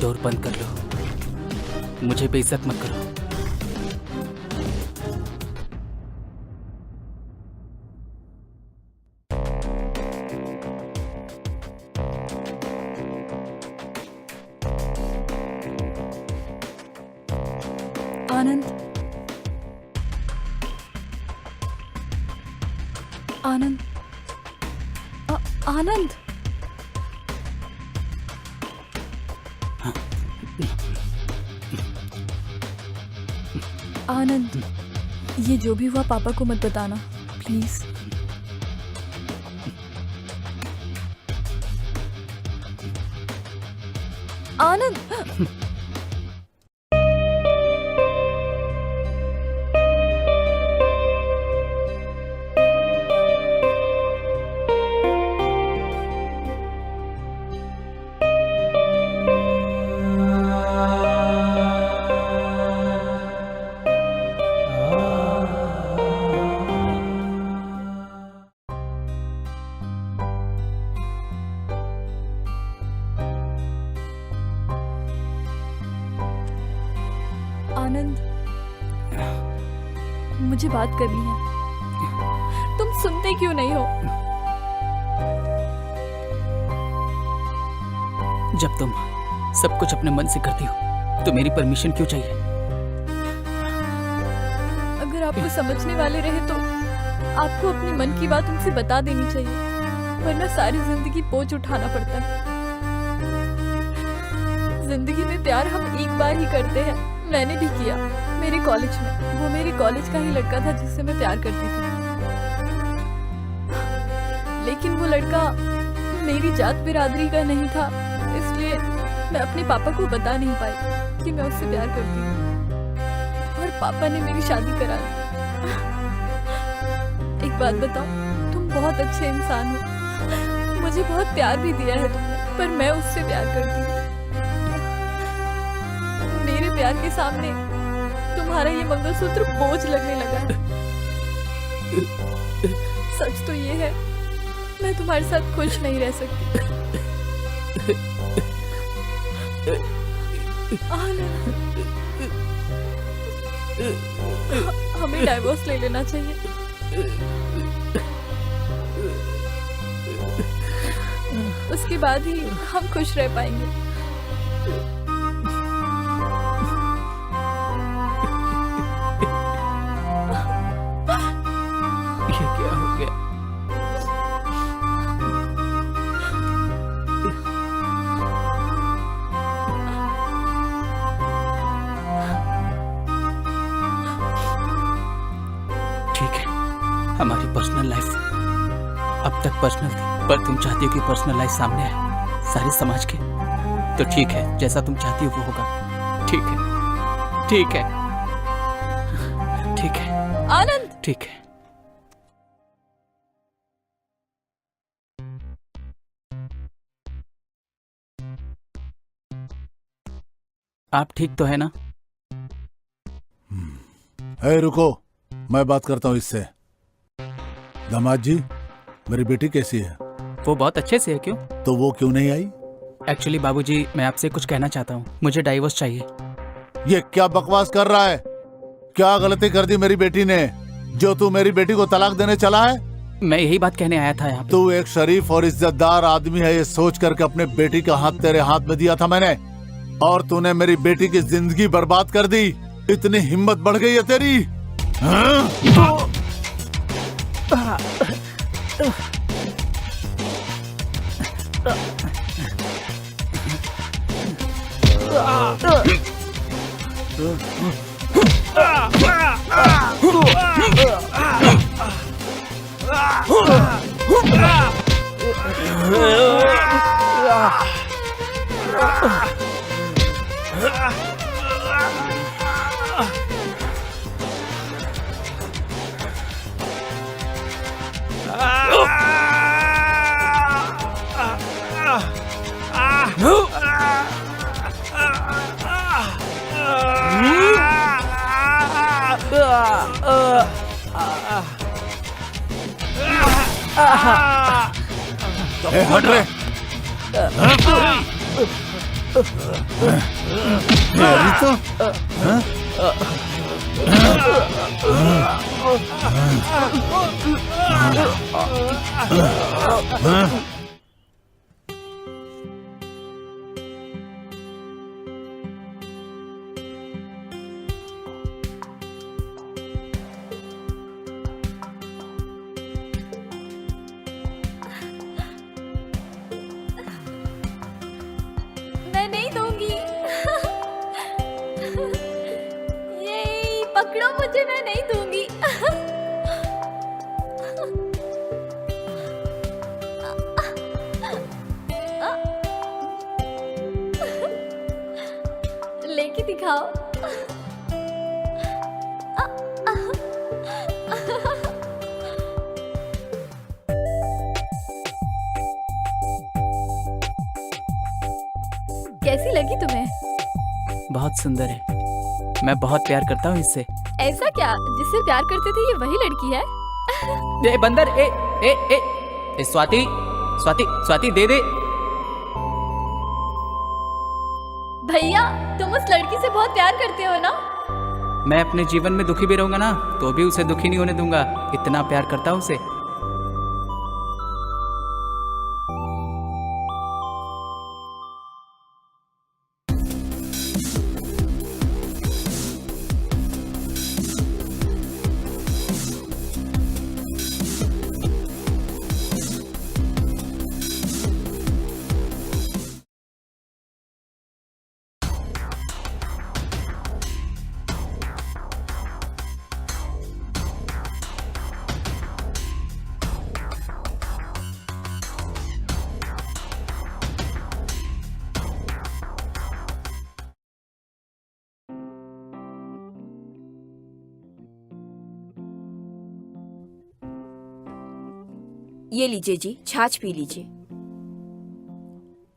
डोर बंद कर लो। मुझे बेइज्जत मत करो। आनंद, आनंद, आनंद, आनंद, ये जो भी हुआ पापा को मत बताना प्लीज। आनंद, आनंद, मुझे बात करनी है। तुम सुनते क्यों नहीं हो? जब तुम सब कुछ अपने मन से करती हो तो मेरी परमिशन क्यों चाहिए? अगर आपको समझने वाले रहे तो आपको अपनी मन की बात उनसे बता देनी चाहिए, वरना सारी जिंदगी बोझ उठाना पड़ता है। जिंदगी में प्यार हम एक बार ही करते हैं, मैंने भी किया मेरे कॉलेज में। वो मेरे कॉलेज का ही लड़का था जिससे मैं प्यार करती थी, लेकिन वो लड़का मेरी जात बिरादरी का नहीं था, इसलिए मैं अपने पापा को बता नहीं पाई कि मैं उससे प्यार करती हूँ, और पापा ने मेरी शादी करा दी। एक बात बताओ, तुम बहुत अच्छे इंसान हो, मुझे बहुत प्यार भी दिया है तुमने, पर मैं उससे प्यार करती हूँ। मेरे प्यार के सामने तुम्हारा ये मंगलसूत्र बोझ लगने लगा है। सच तो ये है, मैं तुम्हारे साथ खुश नहीं रह सकती। हमें डाइवोर्स ले लेना चाहिए। उसके बाद ही हम खुश रह पाएंगे। ये क्या हो गया? ठीक है, हमारी पर्सनल लाइफ अब तक पर्सनल थी, पर तुम चाहती हो कि पर्सनल लाइफ सामने आए सारे समाज के, तो ठीक है, जैसा तुम चाहती हो वो होगा। ठीक है, ठीक है, ठीक है आनंद, ठीक है। आप ठीक तो है ना? रुको, मैं बात करता हूँ इससे। दामाद जी, मेरी बेटी कैसी है? वो बहुत अच्छे से है। क्यों? तो वो क्यों नहीं आई? एक्चुअली बाबूजी, मैं आपसे कुछ कहना चाहता हूँ, मुझे डाइवोर्स चाहिए। ये क्या बकवास कर रहा है? क्या गलती कर दी मेरी बेटी ने जो तू मेरी बेटी को तलाक देने चला है? मैं यही बात कहने आया था यहाँ पे। तू एक शरीफ और इज्जतदार आदमी है, ये सोच करके अपने बेटी का हाथ तेरे हाथ में दिया था मैंने, और तूने मेरी बेटी की जिंदगी बर्बाद कर दी। इतनी हिम्मत बढ़ गई है तेरी? हाँ? हट रे। अरे तो हाँ? हाँ? मैं नहीं दूंगी। ये पकड़ो मुझे, मैं नहीं दूंगी। लेके दिखाओ। कैसी लगी तुम्हें? बहुत सुंदर है। मैं बहुत प्यार करता हूँ इससे। ऐसा क्या? जिससे प्यार करते थे ये वही लड़की है? ए बंदर, ए ए ए, ए स्वाति स्वाति स्वाति दे दे। भैया तुम उस लड़की से बहुत प्यार करते हो ना? मैं अपने जीवन में दुखी भी रहूंगा ना तो भी उसे दुखी नहीं होने दूंगा। इतना प्यार करता हूँ उसे। ये लीजिए जी, छाछ पी लीजिए।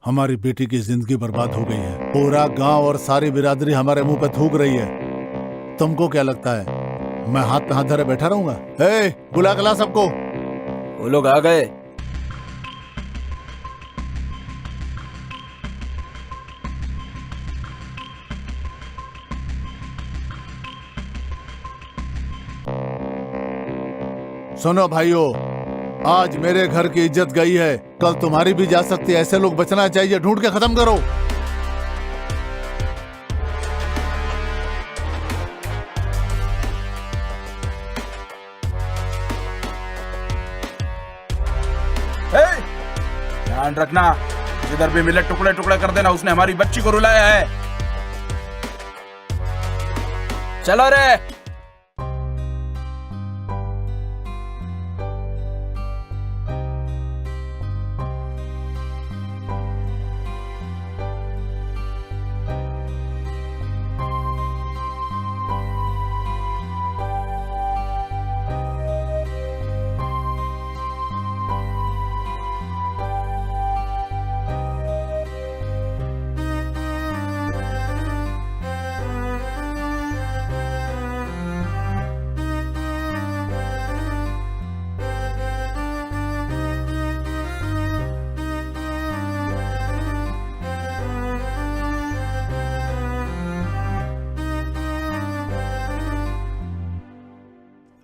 हमारी बेटी की जिंदगी बर्बाद हो गई है। पूरा गांव और सारी बिरादरी हमारे मुंह पे थूक रही है। तुमको क्या लगता है मैं हाथ पे हाथ धरे बैठा रहूंगा? ए, बुला के ला सबको। वो लोग आ गए। सुनो भाइयों, आज मेरे घर की इज्जत गई है, कल तुम्हारी भी जा सकती है। ऐसे लोग बचना चाहिए। ढूंढ के खत्म करो। ध्यान रखना, जिधर भी मिले टुकड़े टुकड़े कर देना। उसने हमारी बच्ची को रुलाया है। चलो रे।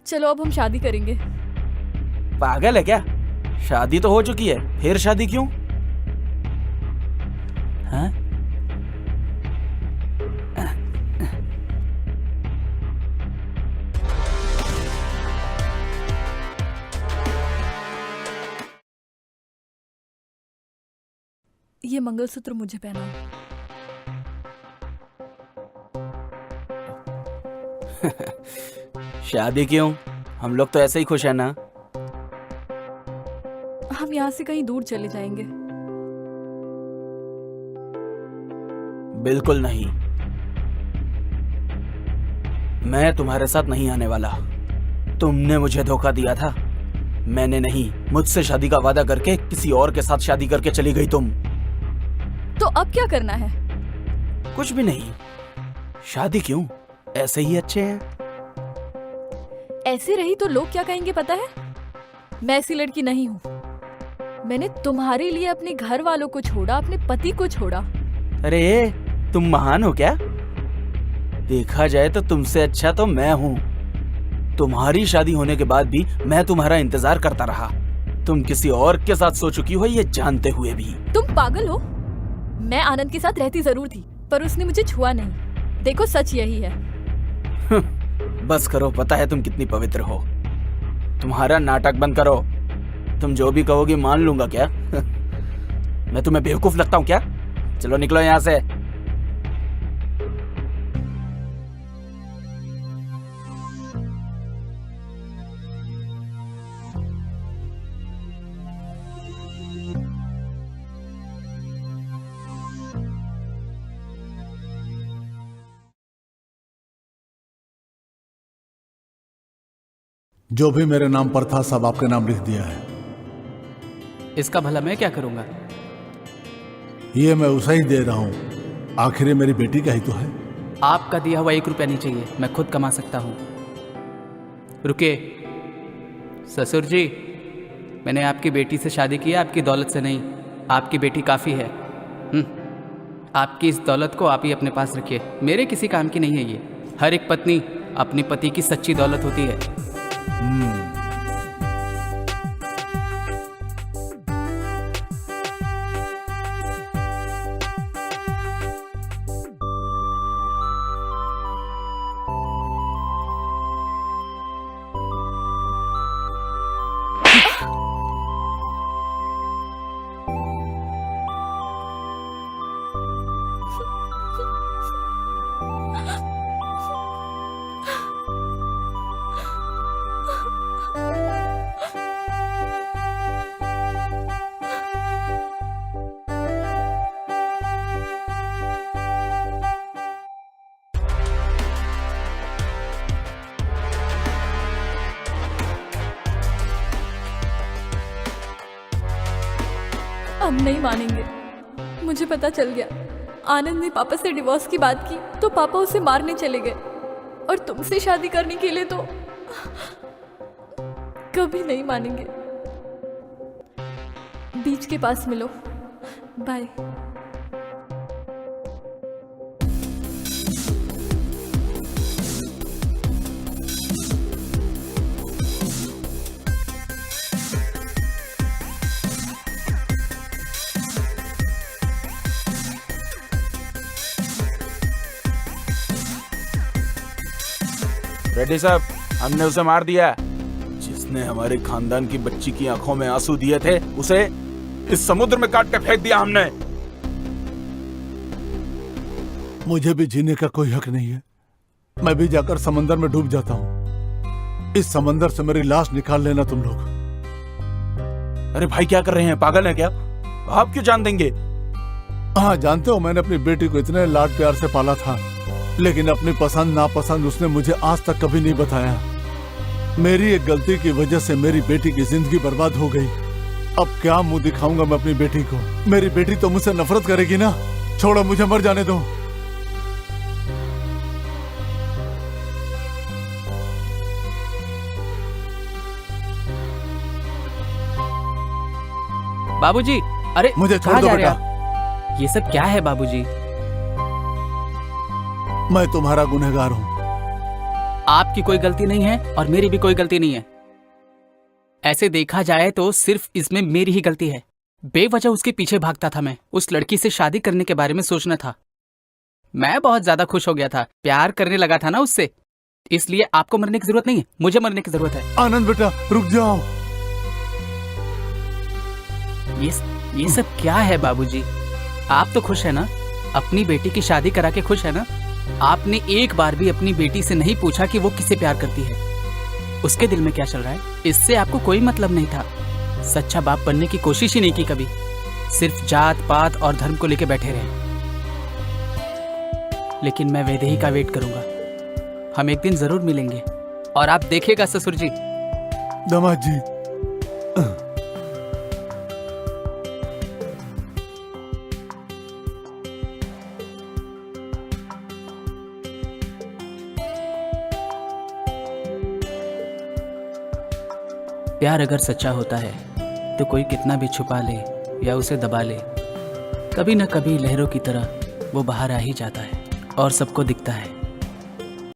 चलो अब हम शादी करेंगे। पागल है क्या? शादी तो हो चुकी है, फिर शादी क्यों? हाँ? ये मंगलसूत्र मुझे पहनाओ। शादी क्यों? हम लोग तो ऐसे ही खुश है ना। हम यहाँ से कहीं दूर चले जाएंगे। बिल्कुल नहीं, मैं तुम्हारे साथ नहीं आने वाला। तुमने मुझे धोखा दिया था। मैंने नहीं, मुझसे शादी का वादा करके किसी और के साथ शादी करके चली गई तुम। तो अब क्या करना है? कुछ भी नहीं। शादी क्यों? ऐसे ही अच्छे हैं। ऐसे रही तो लोग क्या कहेंगे पता है? मैं ऐसी लड़की नहीं हूँ। मैंने तुम्हारे लिए अपने घर वालों को छोड़ा, अपने पति को छोड़ा। अरे तुम महान हो क्या? देखा जाए तो तुमसे अच्छा तो मैं हूँ। तुम्हारी शादी होने के बाद भी मैं तुम्हारा इंतजार करता रहा। तुम किसी और के साथ सो चुकी हो ये जानते हुए भी। तुम पागल हो? मैं आनंद के साथ रहती जरूर थी, पर उसने मुझे छुआ नहीं। देखो सच यही है। बस करो, पता है तुम कितनी पवित्र हो। तुम्हारा नाटक बंद करो। तुम जो भी कहोगी मान लूंगा क्या? मैं तुम्हें बेवकूफ लगता हूँ क्या? चलो निकलो यहाँ से। जो भी मेरे नाम पर था सब आपके नाम लिख दिया है। इसका भला मैं क्या करूंगा? ये मैं उसे ही दे रहा हूं। आखिर ये मेरी बेटी का ही तो है। आपका दिया हुआ 1 रुपया नहीं चाहिए, मैं खुद कमा सकता हूँ। रुके ससुर जी, मैंने आपकी बेटी से शादी की है, आपकी दौलत से नहीं। आपकी बेटी काफ़ी है। आपकी इस दौलत को आप ही अपने पास रखिए, मेरे किसी काम की नहीं है ये। हर एक पत्नी अपनी पति की सच्ची दौलत होती है। अब नहीं मानेंगे। मुझे पता चल गया, आनंद ने पापा से डिवोर्स की बात की तो पापा उसे मारने चले गए, और तुमसे शादी करने के लिए तो कभी नहीं मानेंगे। बीच के पास मिलो। बाय। रेड्डी साहब, हमने उसे मार दिया। जिसने हमारे खानदान की बच्ची की आंखों में आंसू दिए थे उसे इस समुद्र में काट के फेंक दिया हमने। मुझे भी जीने का कोई हक नहीं है। मैं भी जाकर समंदर में डूब जाता हूँ। इस समंदर से मेरी लाश निकाल लेना तुम लोग। अरे भाई क्या कर रहे हैं, पागल है क्या? आप क्यों जान देंगे? हाँ जानते हो, मैंने अपनी बेटी को इतने लाड प्यार से पाला था, लेकिन अपनी पसंद नापसंद उसने मुझे आज तक कभी नहीं बताया। मेरी एक गलती की वजह से मेरी बेटी की जिंदगी बर्बाद हो गई। अब क्या मुंह दिखाऊंगा मैं अपनी बेटी को? मेरी बेटी तो मुझसे नफरत करेगी ना। छोड़ो, मुझे मर जाने दो। बाबूजी, अरे मुझे छोड़ कहाँ दो जा रहे बेटा। आप? ये सब क्या है बाबूजी? मैं तुम्हारा गुनहगार हूँ। आपकी कोई गलती नहीं है और मेरी भी कोई गलती नहीं है। ऐसे देखा जाए तो सिर्फ इसमें मेरी ही गलती है। बेवजह उसके पीछे भागता था मैं। उस लड़की से शादी करने के बारे में सोचना था। मैं बहुत ज्यादा खुश हो गया था, प्यार करने लगा था ना उससे। इसलिए आपको मरने की जरूरत नहीं है, मुझे मरने की जरूरत है। आनंद बेटा रुक जाओ। ये सब क्या है बाबूजी? आप तो खुश है ना? अपनी बेटी की शादी करा के खुश है ना? आपने एक बार भी अपनी बेटी से नहीं पूछा कि वो किसे प्यार करती है, उसके दिल में क्या चल रहा है। इससे आपको कोई मतलब नहीं था। सच्चा बाप बनने की कोशिश ही नहीं की कभी। सिर्फ जात पात और धर्म को लेकर बैठे रहे। लेकिन मैं वैदेही का वेट करूंगा। हम एक दिन जरूर मिलेंगे और आप देखिएगा ससुर जी। दामाद जी, प्यार अगर सच्चा होता है तो कोई कितना भी छुपा ले या उसे दबा ले, कभी न कभी लहरों की तरह वो बाहर आ ही जाता है और सबको दिखता है